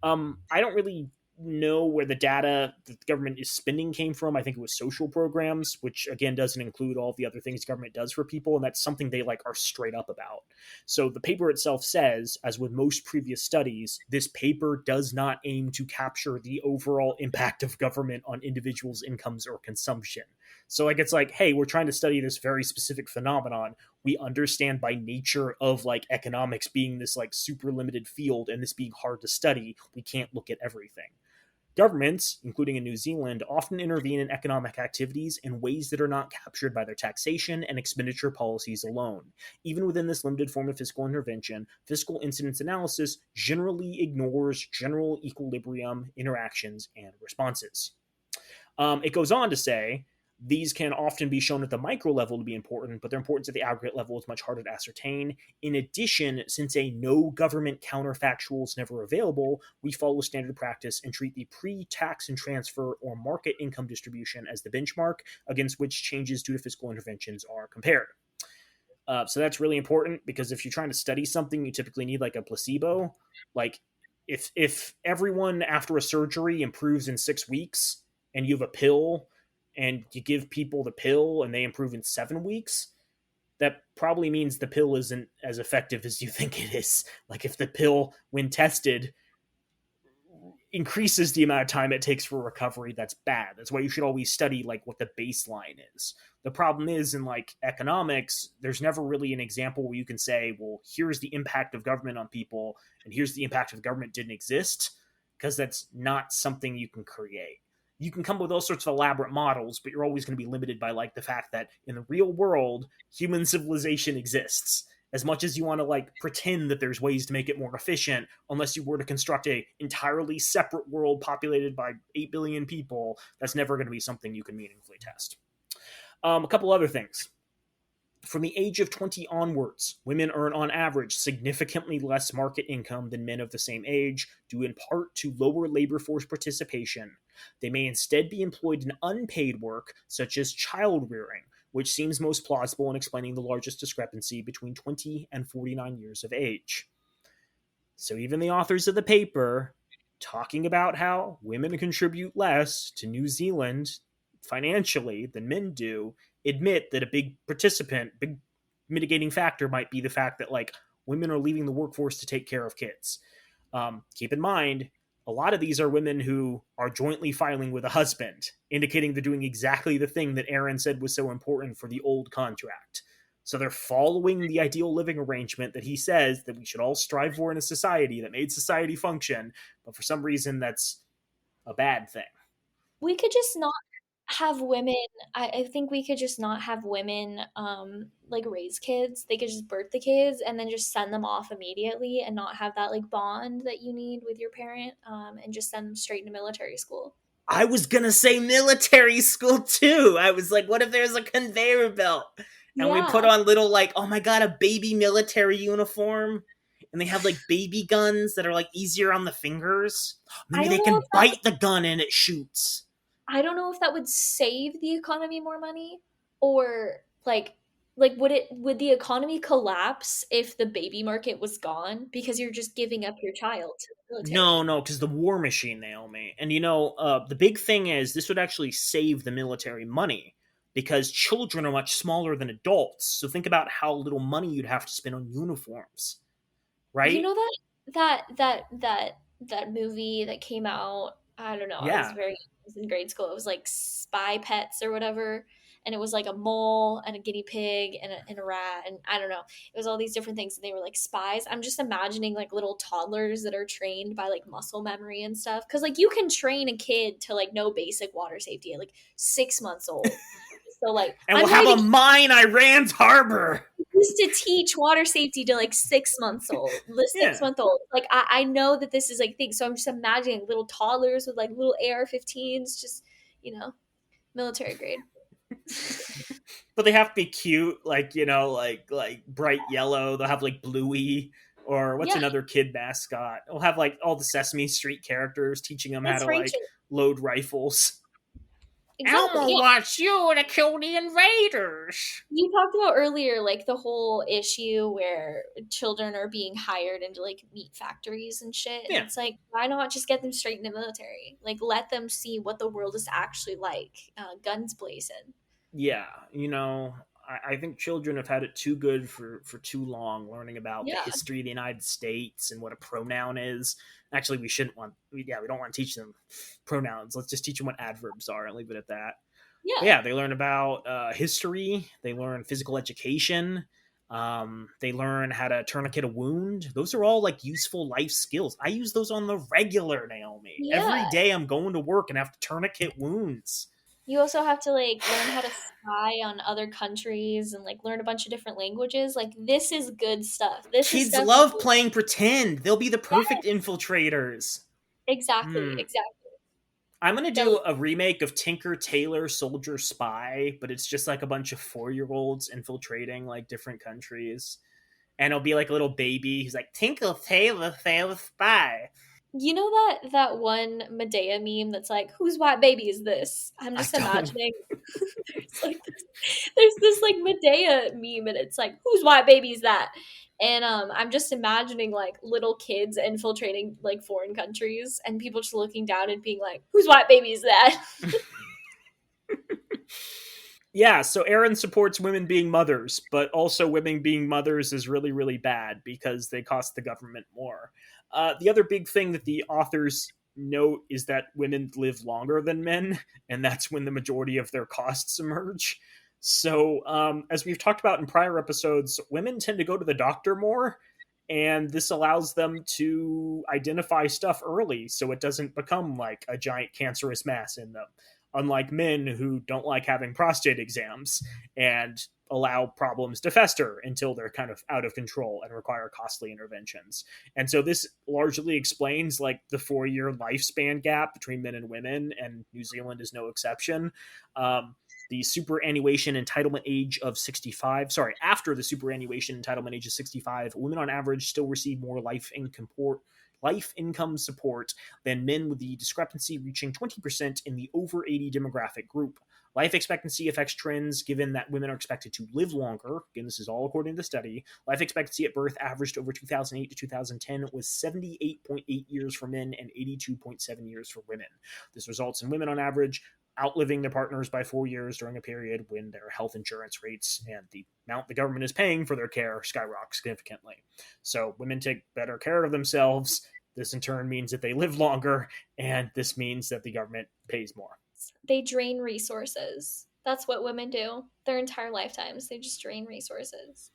I don't really know where the data that the government is spending came from. I think it was social programs, which again doesn't include all the other things the government does for people, and that's something they, like, are straight up about. So the paper itself says, as with most previous studies, this paper does not aim to capture the overall impact of government on individuals' incomes or consumption. So, like, it's like, hey, we're trying to study this very specific phenomenon. We understand by nature of, like, economics being this, like, super limited field and this being hard to study, we can't look at everything. Governments, including in New Zealand, often intervene in economic activities in ways that are not captured by their taxation and expenditure policies alone. Even within this limited form of fiscal intervention, fiscal incidence analysis generally ignores general equilibrium, interactions, and responses. It goes on to say These can often be shown at the micro level to be important, but their importance at the aggregate level is much harder to ascertain. In addition, since a no government counterfactual is never available, we follow standard practice and treat the pre-tax and transfer or market income distribution as the benchmark against which changes due to fiscal interventions are compared. So that's really important, because if you're trying to study something, you typically need like a placebo. Like if everyone after a surgery improves in 6 weeks, and you have a pill and you give people the pill and they improve in 7 weeks, that probably means the pill isn't as effective as you think it is. Like if the pill, when tested, increases the amount of time it takes for recovery, that's bad. That's why you should always study like what the baseline is. The problem is, in like economics, there's never really an example where you can say, well, here's the impact of government on people and here's the impact of government didn't exist, because that's not something you can create. You can come up with all sorts of elaborate models, but you're always going to be limited by like the fact that in the real world, human civilization exists. As much as you want to like pretend that there's ways to make it more efficient, unless you were to construct a entirely separate world populated by 8 billion people, that's never going to be something you can meaningfully test. A couple other things. From the age of 20 onwards, women earn on average significantly less market income than men of the same age, due in part to lower labor force participation. They may instead be employed in unpaid work, such as child rearing, which seems most plausible in explaining the largest discrepancy between 20 and 49 years of age. So even the authors of the paper, talking about how women contribute less to New Zealand financially than men do, admit that a big mitigating factor might be the fact that like women are leaving the workforce to take care of kids. Keep in mind, a lot of these are women who are jointly filing with a husband, indicating they're doing exactly the thing that Aaron said was so important for the old contract. So they're following the ideal living arrangement that he says that we should all strive for in a society that made society function, but for some reason that's a bad thing. We could just not have women. I think we could just not have women like raise kids. They could just birth the kids and then just send them off immediately and not have that like bond that you need with your parent, and just send them straight into military school. I was gonna say military school too. I was like, what if there's a conveyor belt and we put Yeah. on little like, oh my god, a baby military uniform, and they have like baby guns that are like easier on the fingers. I Maybe don't they know can if that bite the gun and it shoots. I don't know if that would save the economy more money, or like would the economy collapse if the baby market was gone because you're just giving up your child to the No, military. no, because the war machine, Naomi. And the big thing is this would actually save the military money, because children are much smaller than adults. So think about how little money you'd have to spend on uniforms, You right? know that movie that came out, I don't know, Yeah, I was in grade school. It was like Spy Pets or whatever. And it was like a mole and a guinea pig and a rat, and I don't know. It was all these different things, and they were like spies. I'm just imagining like little toddlers that are trained by like muscle memory and stuff. Cause like you can train a kid to like know basic water safety at like 6 months old. So like and I'm we'll not have a even mine Iran's harbor. used to teach water safety to like 6 months old, the six Yeah, month old. Like I know that this is like things. So I'm just imagining little toddlers with like little AR-15s, just you know, military grade. but they have to be cute, like like bright yellow. They'll have like Bluey, or what's Yeah, another kid mascot? We'll have like all the Sesame Street characters teaching them how that's to like Rachel. load rifles. Exactly. Elmo Yeah. wants you to kill the invaders. You talked about earlier like the whole issue where children are being hired into like meat factories and shit, and Yeah, it's like why not just get them straight in the military? Like let them see what the world is actually like, guns blazing. yeah. I think children have had it too good for too long, learning about the Yeah. history of the United States and what a pronoun is. Actually, we shouldn't want. Yeah, we don't want to teach them pronouns. Let's just teach them what adverbs are and leave it at that. But Yeah. yeah, they learn about history. They learn physical education. They learn how to tourniquet a wound. Those are all like useful life skills. I use those on the regular, Naomi. Every Yeah. day I'm going to work and have to tourniquet wounds. You also have to like learn how to spy on other countries and like learn a bunch of different languages. Like this is good stuff. This is Kids stuff love you, playing pretend. They'll be the yeah, perfect infiltrators. exactly, Hmm. exactly. I'm gonna That do was, a remake of Tinker Tailor Soldier Spy, but it's just like a bunch of 4-year-olds infiltrating like different countries, and it'll be like a little baby. He's like Tinker Tailor Sailor Spy. you know that one Medea meme that's like, "Whose white baby is this?" I'm I just don't. imagining there's this like Medea meme, and it's like, "Whose white baby is that?" And I'm just imagining like little kids infiltrating like foreign countries, and people just looking down and being like, "Whose white baby is that?" Yeah, so Aaron supports women being mothers, but also women being mothers is really, really bad because they cost the government more. The other big thing that the authors note is that women live longer than men, and that's when the majority of their costs emerge. So, as we've talked about in prior episodes, women tend to go to the doctor more, and this allows them to identify stuff early so it doesn't become like a giant cancerous mass in them, unlike men who don't like having prostate exams and allow problems to fester until they're kind of out of control and require costly interventions. And so this largely explains like the 4-year lifespan gap between men and women, and New Zealand is no exception. The superannuation entitlement age of 65, sorry, after the superannuation entitlement age of 65, women on average still receive more life income support than men, with the discrepancy reaching 20% in the over 80 demographic group. Life expectancy affects trends given that women are expected to live longer. Again, this is all according to the study. Life expectancy at birth averaged over 2008 to 2010 was 78.8 years for men and 82.7 years for women. This results in women on average outliving their partners by 4 years during a period when their health insurance rates and the amount the government is paying for their care skyrocket significantly. So women take better care of themselves. This in turn means that they live longer, and this means that the government pays more. They drain resources. That's what women do their entire lifetimes. They just drain resources.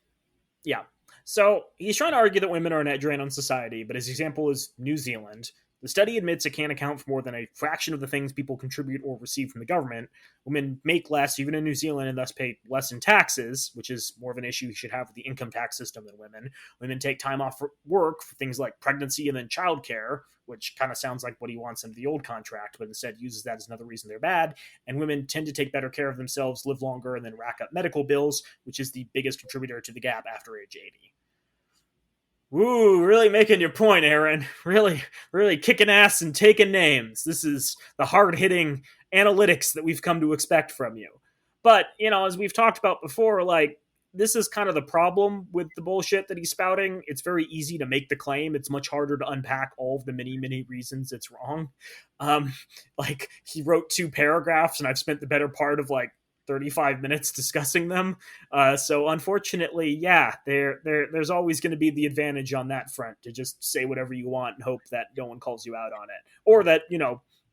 Yeah. So he's trying to argue that women are a net drain on society, but his example is New Zealand. The study admits it can't account for more than a fraction of the things people contribute or receive from the government. Women make less, even in New Zealand, and thus pay less in taxes, which is more of an issue you should have with the income tax system than women. Women take time off for work for things like pregnancy and then childcare, which kind of sounds like what he wants under the old contract, but instead uses that as another reason they're bad. And women tend to take better care of themselves, live longer, and then rack up medical bills, which is the biggest contributor to the gap after age 80. Woo, really making your point, Aaron. Really, really kicking ass and taking names. This is the hard hitting analytics that we've come to expect from you. But, as we've talked about before, like, this is kind of the problem with the bullshit that he's spouting. It's very easy to make the claim. It's much harder to unpack all of the many, many reasons it's wrong. Um, like, he wrote 2 paragraphs, and I've spent the better part of like 35 minutes discussing them. So unfortunately, yeah, there's always going to be the advantage on that front to just say whatever you want and hope that no one calls you out on it, or that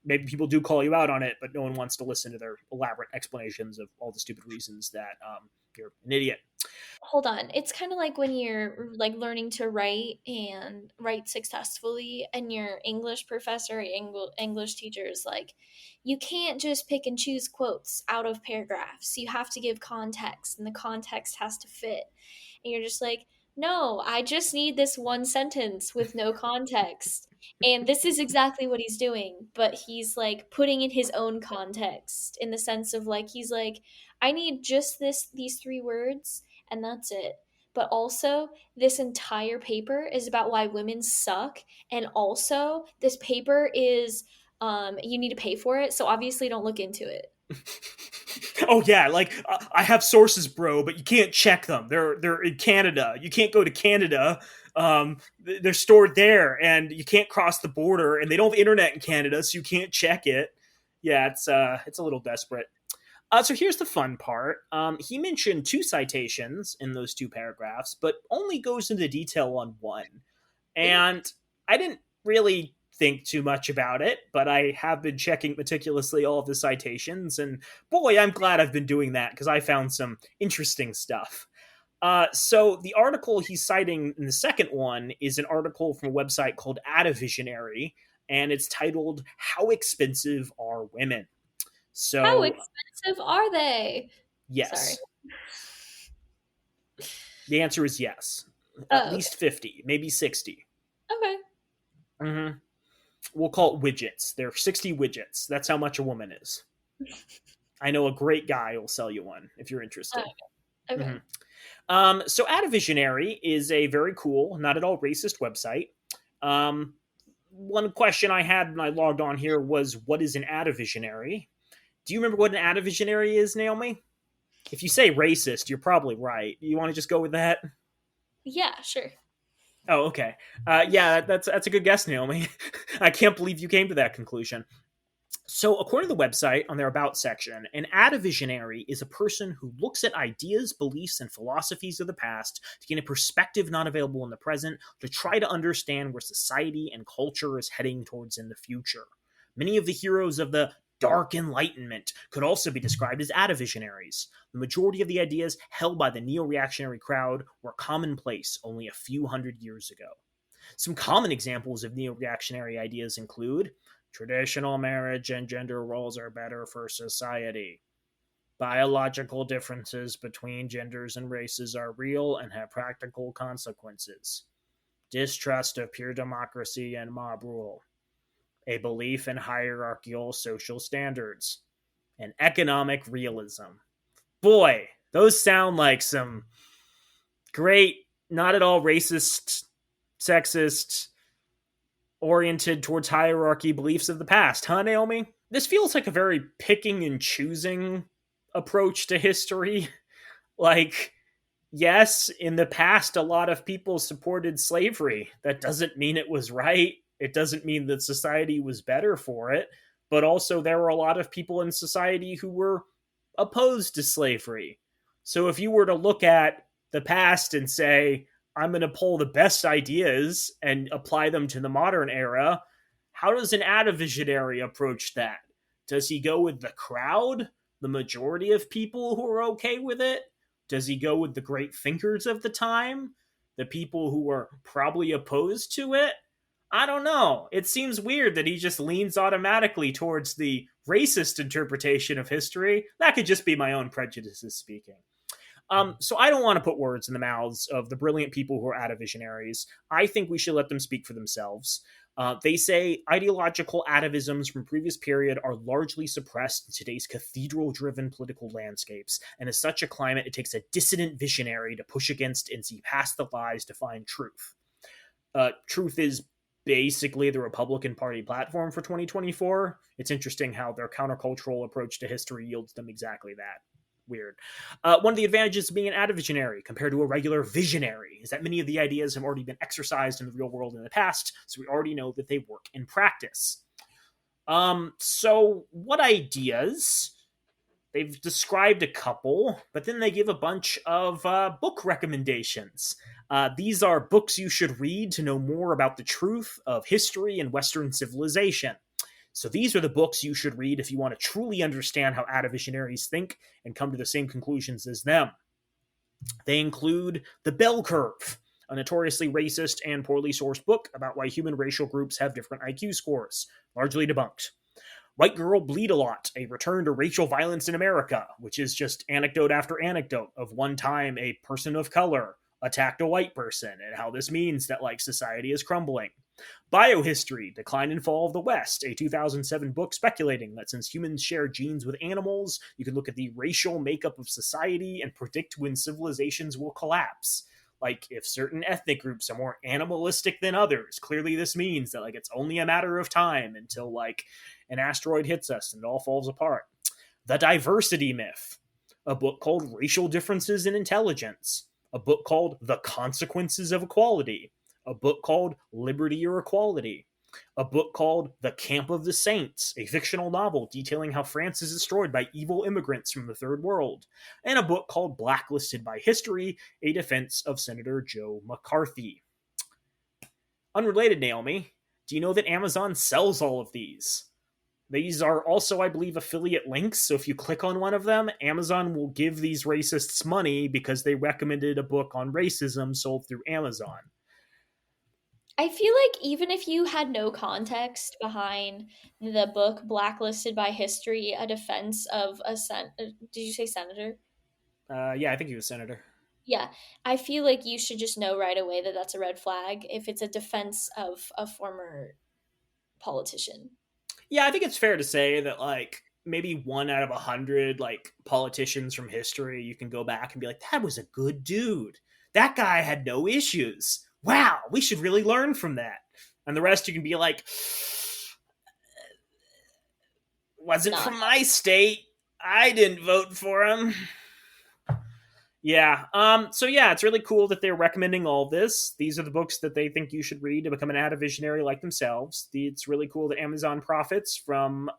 maybe people do call you out on it, but no one wants to listen to their elaborate explanations of all the stupid reasons that you're an idiot. Hold on. It's kind of like when you're like learning to write and write successfully, and your English professor, English teacher is like, you can't just pick and choose quotes out of paragraphs. You have to give context, and the context has to fit. And you're just like, no, I just need this one sentence with no context. And this is exactly what he's doing, but he's like putting in his own context in the sense of like, he's like, I need just these 3 words, and that's it. But also, this entire paper is about why women suck, and also this paper is you need to pay for it, so obviously don't look into it. Oh yeah, like I have sources, bro, but you can't check them. They're in Canada. You can't go to Canada. They're stored there, and you can't cross the border, and they don't have internet in Canada, so you can't check it. Yeah, it's a little desperate. So here's the fun part. He mentioned 2 citations in those 2 paragraphs, but only goes into detail on one. And I didn't really think too much about it, but I have been checking meticulously all of the citations, and boy, I'm glad I've been doing that because I found some interesting stuff. So the article he's citing in the second one is an article from a website called Visionary, and it's titled "How Expensive Are Women?" How So expensive are they? Sorry. yes, the answer is yes. At Oh, okay. least 50, maybe 60. Okay. Mm-hmm. we'll call it widgets. They're 60 widgets. That's how much a woman is. I know a great guy will sell you one if you're Oh, interested. okay. Mm-hmm. So Adavisionary is a very cool, not at all racist website. Um, One question I had when I logged on here was, what is an Adavisionary? Do you remember what an Adavisionary is, Naomi? If you say racist, you're probably right. You want to just go with that? Yeah, sure. Oh, okay. Yeah, that's a good guess, Naomi. I can't believe you came to that conclusion. So, according to the website, on their About section, an Adavisionary is a person who looks at ideas, beliefs, and philosophies of the past to gain a perspective not available in the present, to try to understand where society and culture is heading towards in the future. Many of the heroes of the Dark Enlightenment could also be described as Adavisionaries. The majority of the ideas held by the neo reactionary crowd were commonplace only a few hundred years ago. Some common examples of neo reactionary ideas include traditional marriage and gender roles are better for society. Biological differences between genders and races are real and have practical consequences. Distrust of pure democracy and mob rule. A belief in hierarchical social standards. And economic realism. Boy, those sound like some great, not at all racist, sexist, oriented towards hierarchy beliefs of the past, huh, Naomi? This feels like a very picking and choosing approach to history. Like, yes, in the past, a lot of people supported slavery. That doesn't mean it was right. It doesn't mean that society was better for it. But also, there were a lot of people in society who were opposed to slavery. So if you were to look at the past and say, I'm going to pull the best ideas and apply them to the modern era, how does an Adavisionary approach that? Does he go with the crowd, the majority of people who are okay with it? Does he go with the great thinkers of the time, the people who were probably opposed to it? I don't know. It seems weird that he just leans automatically towards the racist interpretation of history. That could just be my own prejudices speaking. So I don't want to put words in the mouths of the brilliant people who are atavisionaries. I think we should let them speak for themselves. They say ideological atavisms from previous period are largely suppressed in today's cathedral-driven political landscapes, and as such a climate, it takes a dissident visionary to push against and see past the lies to find truth. Truth is basically the Republican Party platform for 2024. It's interesting how their countercultural approach to history yields them exactly that. Weird. One of the advantages of being an atavisionary compared to a regular visionary is that many of the ideas have already been exercised in the real world in the past, so we already know that they work in practice. So what ideas? They've described a couple, but then they give a bunch of book recommendations. These are books you should read to know more about the truth of history and Western civilization. So these are the books you should read if you want to truly understand how atavisionaries think and come to the same conclusions as them. They include The Bell Curve, a notoriously racist and poorly sourced book about why human racial groups have different IQ scores, largely debunked. White Girl Bleed a Lot, a return to racial violence in America, which is just anecdote after anecdote of one time a person of color attacked a white person and how this means that like society is crumbling. Biohistory, Decline and Fall of the West, a 2007 book speculating that since humans share genes with animals, you can look at the racial makeup of society and predict when civilizations will collapse. Like, if certain ethnic groups are more animalistic than others, clearly this means that, like, it's only a matter of time until, like, an asteroid hits us and it all falls apart. The Diversity Myth, a book called Racial Differences in Intelligence, a book called The Consequences of Equality, a book called Liberty or Equality, a book called The Camp of the Saints, a fictional novel detailing how France is destroyed by evil immigrants from the Third World, and a book called Blacklisted by History, a defense of Senator Joe McCarthy. Unrelated, Naomi, do you know that Amazon sells all of these? These are also, I believe, affiliate links. So if you click on one of them, Amazon will give these racists money because they recommended a book on racism sold through Amazon. I feel like even if you had no context behind the book Blacklisted by History, a defense of did you say senator? Yeah, I think he was senator. Yeah, I feel like you should just know right away that that's a red flag if it's a defense of a former politician. Yeah, I think it's fair to say that like maybe 1 out of 100 like politicians from history, you can go back and be like, that was a good dude. That guy had no issues. Wow, we should really learn from that. And the rest you can be like, wasn't Not from my state. I didn't vote for him. Yeah. So yeah, it's really cool that they're recommending all this. These are the books that they think you should read to become an avid visionary like themselves. It's really cool that Amazon profits from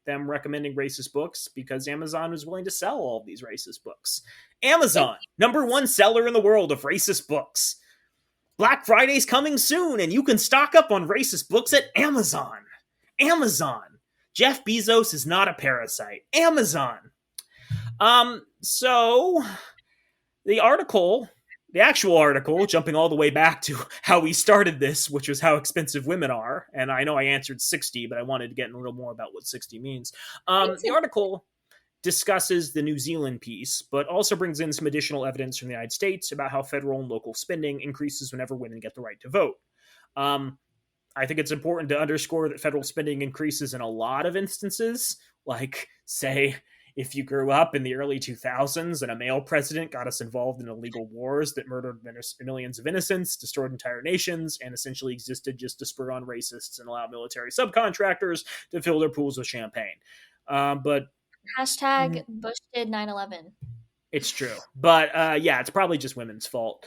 them recommending racist books because Amazon was willing to sell all of these racist books. it. Amazon, #1 seller in the world of racist books. Black Friday's coming soon, and you can stock up on racist books at Amazon. Amazon. Jeff Bezos is not a parasite. Amazon. So the article, the actual article, jumping all the way back to how we started this, which was how expensive women are, and I know I answered 60, but I wanted to get in a little more about what 60 means. The article discusses the New Zealand piece, but also brings in some additional evidence from the United States about how federal and local spending increases whenever women get the right to vote. I think it's important to underscore that federal spending increases in a lot of instances, like, say, if you grew up in the early 2000s and a male president got us involved in illegal wars that murdered millions of innocents, destroyed entire nations, and essentially existed just to spur on racists and allow military subcontractors to fill their pools with champagne. But Hashtag Bush did 9/11. it's true. But yeah, it's probably just women's fault.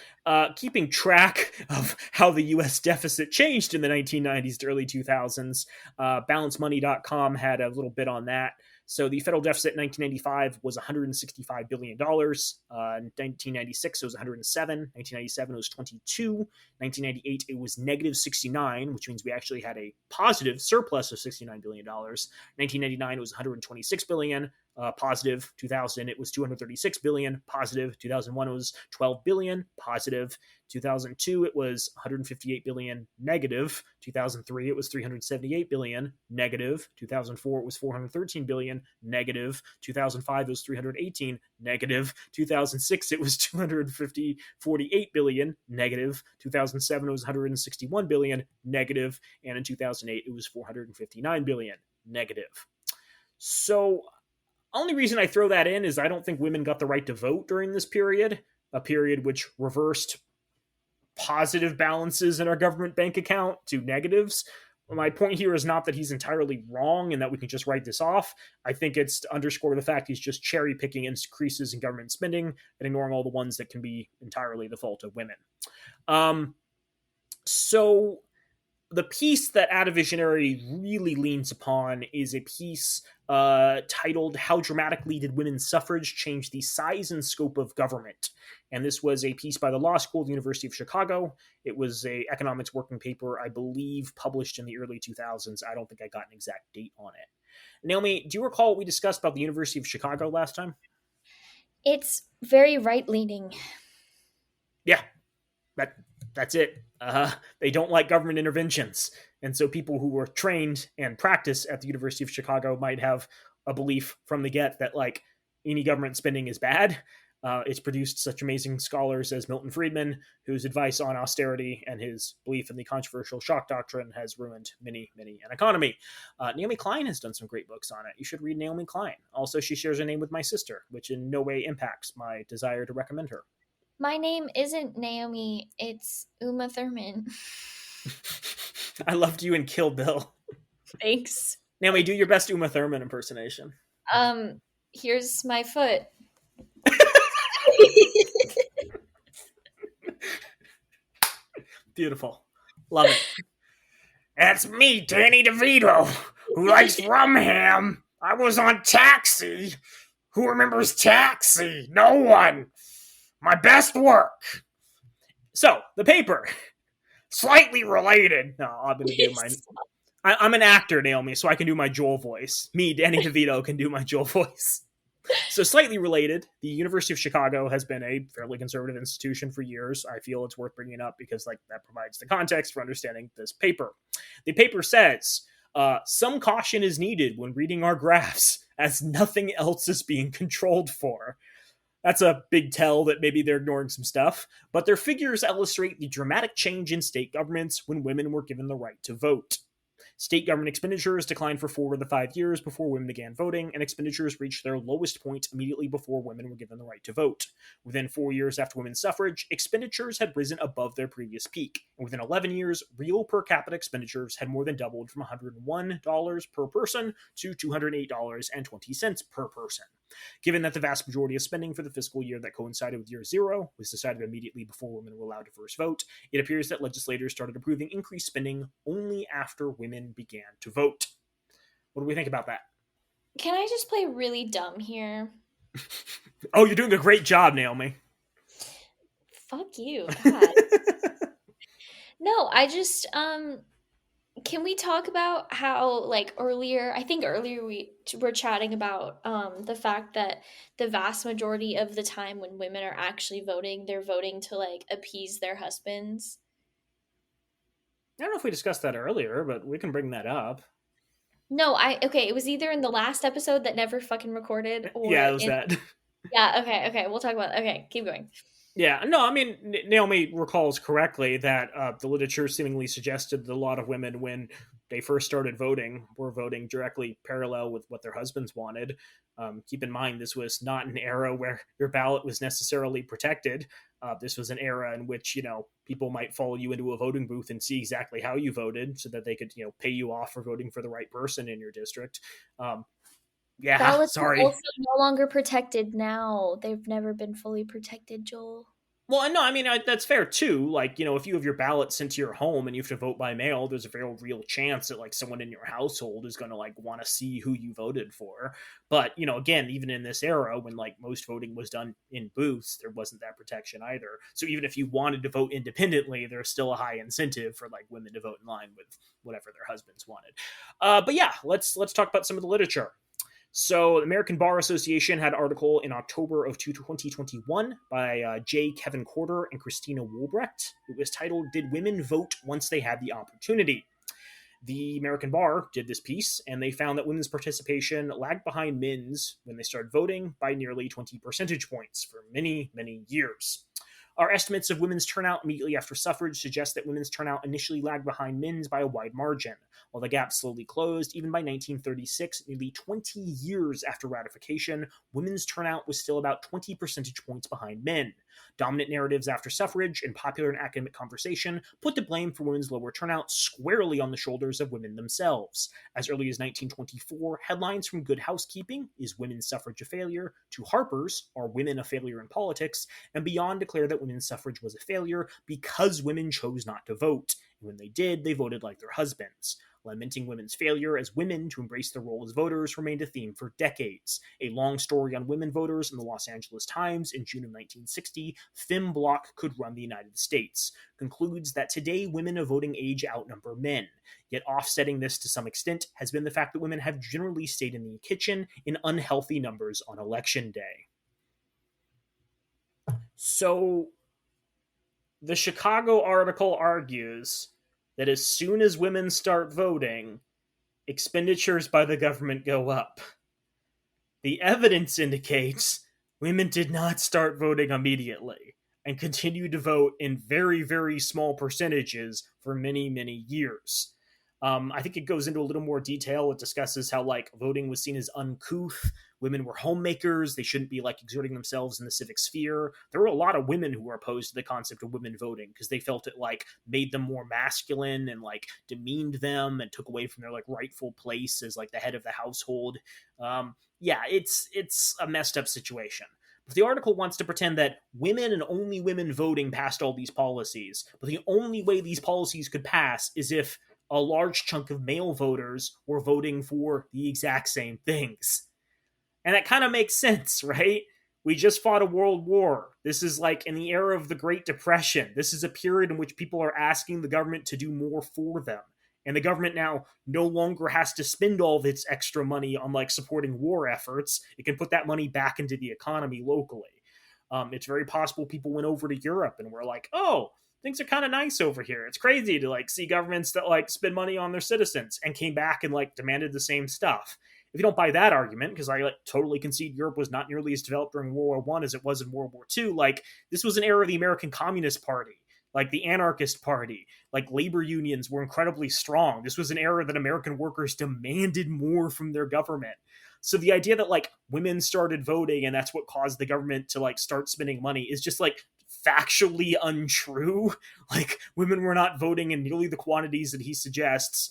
Keeping track of how the U.S. deficit changed in the 1990s to early 2000s, balancemoney.com had a little bit on that. So the federal deficit in 1995 was $165 billion. In 1996, it was 107. 1997, it was 22. 1998, it was negative 69, which means we actually had a positive surplus of $69 billion. 1999, it was 126 billion. Positive. 2000, it was 236 billion. Positive. 2001, it was 12 billion. Positive. 2002, it was 158 billion. Negative. 2003, it was 378 billion. Negative. 2004, it was 413 billion. Negative. 2005, it was 318. Negative. 2006, it was 248 billion. Negative. 2007, it was 161 billion. Negative. And in 2008, it was 459 billion. Negative. So only reason I throw that in is I don't think women got the right to vote during this period, a period which reversed positive balances in our government bank account to negatives. My point here is not that he's entirely wrong and that we can just write this off. I think it's to underscore the fact he's just cherry picking increases in government spending and ignoring all the ones that can be entirely the fault of women. So the piece that Visionary really leans upon is a piece titled How Dramatically Did Women's Suffrage Change the Size and Scope of Government? And this was a piece by the law school of the University of Chicago. It was a economics working paper, I believe, published in the early 2000s. I don't think I got an exact date on it. Naomi, do you recall what we discussed about the University of Chicago last time? It's very right-leaning. Yeah, that's it. They don't like government interventions. And so people who were trained and practice at the University of Chicago might have a belief from the get that like any government spending is bad. It's produced such amazing scholars as Milton Friedman, whose advice on austerity and his belief in the controversial shock doctrine has ruined many an economy. Naomi Klein has done some great books on it. You should read Naomi Klein. Also, she shares a name with my sister, which in no way impacts my desire to recommend her. My name isn't Naomi, it's Uma Thurman. I loved you in Kill Bill. Thanks. Naomi, do your best Uma Thurman impersonation. Here's my foot. Beautiful. Love it. That's me, Danny DeVito, who likes rum ham. I was on Taxi. Who remembers Taxi? No one. My best work. So, the paper. Slightly related. No, I'm going to do mine. I'm an actor, Naomi, so I can do my Joel voice. Me, Danny DeVito, can do my Joel voice. So slightly related, the University of Chicago has been a fairly conservative institution for years. I feel it's worth bringing up because that provides the context for understanding this paper. The paper says, some caution is needed when reading our graphs as nothing else is being controlled for. That's a big tell that maybe they're ignoring some stuff, but their figures illustrate the dramatic change in state governments when women were given the right to vote. State government expenditures declined for 4 of the 5 years before women began voting, and expenditures reached their lowest point immediately before women were given the right to vote. Within 4 years after women's suffrage, expenditures had risen above their previous peak, and within 11 years, real per capita expenditures had more than doubled from $101 per person to $208.20 per person. Given that the vast majority of spending for the fiscal year that coincided with year zero was decided immediately before women were allowed to first vote, it appears that legislators started approving increased spending only after women began to vote. What do we think about that? Can I just play really dumb here? Oh, you're doing a great job, Naomi. Fuck you, God. No, I just can we talk about how like earlier, I think earlier we were chatting about the fact that the vast majority of the time when women are actually voting, they're voting to like appease their husbands. I don't know if we discussed that earlier, but we can bring that up. No, I okay, it was either in the last episode that never fucking recorded or Yeah, it was in that. yeah, okay, we'll talk about okay, keep going. Yeah, no, I mean, Naomi recalls correctly that the literature seemingly suggested that a lot of women, when they first started voting, were voting directly parallel with what their husbands wanted. Keep in mind, this was not an era where your ballot was necessarily protected. This was an era in which, people might follow you into a voting booth and see exactly how you voted so that they could, pay you off for voting for the right person in your district. Yeah, Ballots are sorry. also no longer protected now. They've never been fully protected, Joel. Well, no, I mean, that's fair too. Like, if you have your ballot sent to your home and you have to vote by mail, there's a very real chance that, like, someone in your household is going to, like, want to see who you voted for. But, again, even in this era when, like, most voting was done in booths, there wasn't that protection either. So even if you wanted to vote independently, there's still a high incentive for, like, women to vote in line with whatever their husbands wanted. But yeah, let's talk about some of the literature. So, the American Bar Association had an article in October of 2021 by J. Kevin Corder and Christina Woolbrecht. It was titled, "Did Women Vote Once They Had the Opportunity?" The American Bar did this piece, and they found that women's participation lagged behind men's when they started voting by nearly 20 percentage points for many, many years. Our estimates of women's turnout immediately after suffrage suggest that women's turnout initially lagged behind men's by a wide margin, while the gap slowly closed. Even by 1936, nearly 20 years after ratification, women's turnout was still about 20 percentage points behind men. Dominant narratives after suffrage and popular and academic conversation put the blame for women's lower turnout squarely on the shoulders of women themselves. As early as 1924, headlines from Good Housekeeping, "Is Women's Suffrage a Failure?" to Harper's, "Are Women a Failure in Politics?" and beyond declare that women's suffrage was a failure because women chose not to vote. And when they did, they voted like their husbands. Lamenting women's failure as women to embrace their role as voters remained a theme for decades. A long story on women voters in the Los Angeles Times in June of 1960, Fem Block Could Run the United States, concludes that today women of voting age outnumber men. Yet offsetting this to some extent has been the fact that women have generally stayed in the kitchen in unhealthy numbers on election day. So, the Chicago article argues that as soon as women start voting, expenditures by the government go up. The evidence indicates women did not start voting immediately and continued to vote in very, very small percentages for many, many years. I think it goes into a little more detail. It discusses how, like, voting was seen as uncouth. Women were homemakers. They shouldn't be, like, exerting themselves in the civic sphere. There were a lot of women who were opposed to the concept of women voting because they felt it, like, made them more masculine and, like, demeaned them and took away from their, like, rightful place as, like, the head of the household. Yeah, it's a messed up situation. But the article wants to pretend that women and only women voting passed all these policies. But the only way these policies could pass is if a large chunk of male voters were voting for the exact same things. And that kind of makes sense, right? We just fought a world war. This is like in the era of the Great Depression. This is a period in which people are asking the government to do more for them. And the government now no longer has to spend all of its extra money on, like, supporting war efforts. It can put that money back into the economy locally. It's very possible people went over to Europe and were like, oh, things are kind of nice over here. It's crazy to, like, see governments that, like, spend money on their citizens, and came back and, like, demanded the same stuff. If you don't buy that argument, because I, like, totally concede Europe was not nearly as developed during World War I as it was in World War II, like, this was an era of the American Communist Party. like the anarchist party, like labor unions were incredibly strong. This was an era that American workers demanded more from their government. So the idea that like women started voting and that's what caused the government to like start spending money is just like factually untrue. Like women were not voting in nearly the quantities that he suggests.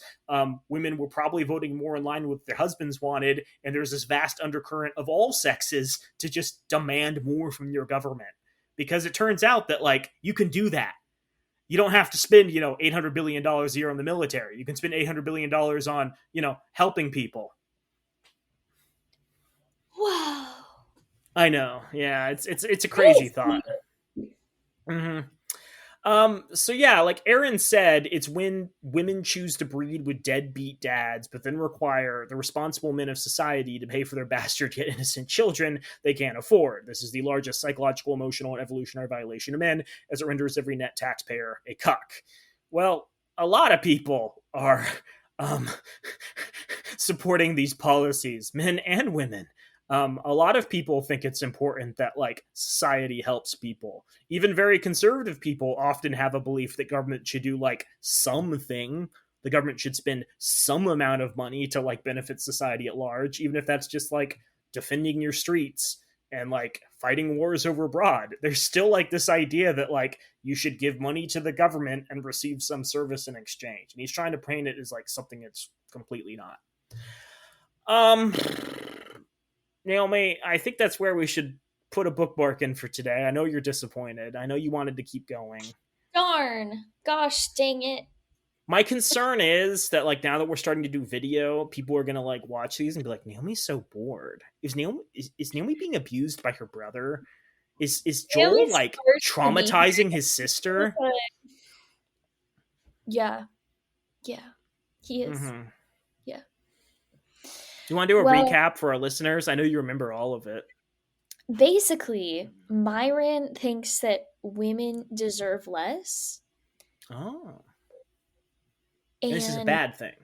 Women were probably voting more in line with what their husbands wanted, and there's this vast undercurrent of all sexes to just demand more from your government, because it turns out that like you can do that. You don't have to spend, $800 billion a year on the military. You can spend $800 billion on, helping people. Wow. I know. Yeah, it's a crazy Crazy. thought. Mm-hmm. So yeah, like Aaron said, it's when women choose to breed with deadbeat dads, but then require the responsible men of society to pay for their bastard yet innocent children they can't afford. This is the largest psychological, emotional, and evolutionary violation of men, as it renders every net taxpayer a cuck. Well, a lot of people are um, supporting these policies, men and women. A lot of people think it's important that like society helps people. Even very conservative people often have a belief that government should do like something. The government should spend some amount of money to like benefit society at large, even if that's just like defending your streets and like fighting wars over abroad. There's still like this idea that like you should give money to the government and receive some service in exchange. And he's trying to paint it as like something it's completely not. Naomi, I think that's where we should put a bookmark in for today. I know you're disappointed. I know you wanted to keep going. Darn. Gosh, dang it. My concern is that like now that we're starting to do video, people are gonna like watch these and be like, Naomi's so bored. Is Naomi being abused by her brother? Is Joel Naomi's like first to me. traumatizing his sister? Yeah. Yeah. He is. Mm-hmm. Yeah. Do you want to do a Well, recap for our listeners? I know you remember all of it. basically, Myron thinks that women deserve less, Oh, and this is a and bad thing.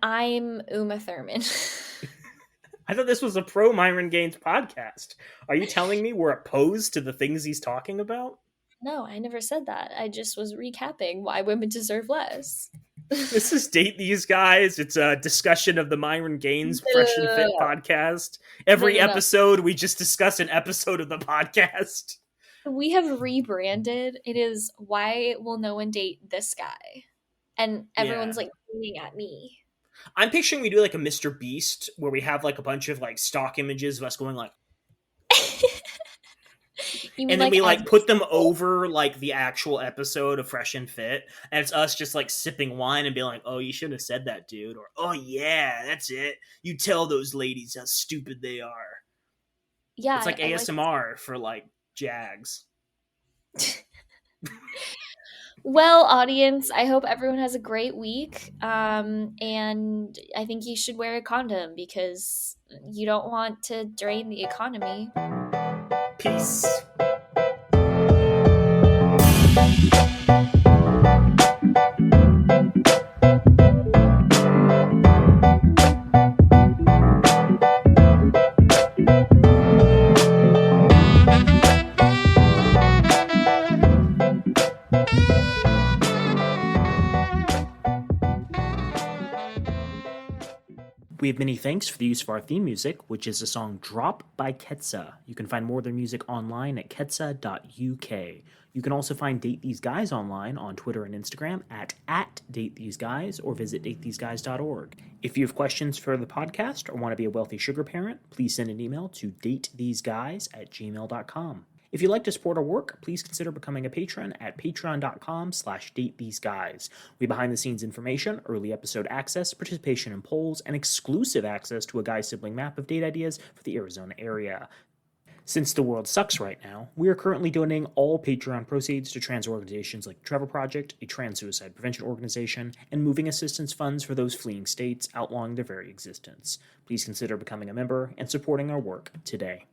I'm Uma Thurman. I thought this was a pro Myron Gaines podcast. Are you telling me we're opposed to the things he's talking about? No, I never said that. I just was recapping why women deserve less. This is Date These Guys. It's a discussion of the Myron Gaines Fresh and Fit No, podcast. no, Every no, no. episode, we just discuss an episode of the podcast. We have rebranded. It is why will no one date this guy? And Yeah. everyone's like pointing at me. I'm picturing we do like a Mr. Beast where we have like a bunch of like stock images of us going like, You mean and then like we as like put them over like the actual episode of Fresh and Fit, and it's us just like sipping wine and being like, "Oh, you should have said that, dude," or "Oh yeah, that's it. You tell those ladies how stupid they are." It's yeah, like I like ASMR for like Jags. Well, audience, I hope everyone has a great week. And I think you should wear a condom because you don't want to drain the economy. Peace. We have many thanks for the use of our theme music, which is the song Drop by Ketsa. You can find more of their music online at ketsa.uk. You can also find Date These Guys online on Twitter and Instagram at @DateTheseGuys or visit datetheseguys.org. If you have questions for the podcast or want to be a wealthy sugar parent, please send an email to datetheseguys@gmail.com. If you'd like to support our work, please consider becoming a patron at patreon.com/datetheseguys. We have behind-the-scenes information, early episode access, participation in polls, and exclusive access to a guy sibling map of date ideas for the Arizona area. Since the world sucks right now, we are currently donating all Patreon proceeds to trans organizations like the Trevor Project, a trans suicide prevention organization, and moving assistance funds for those fleeing states outlawing their very existence. Please consider becoming a member and supporting our work today.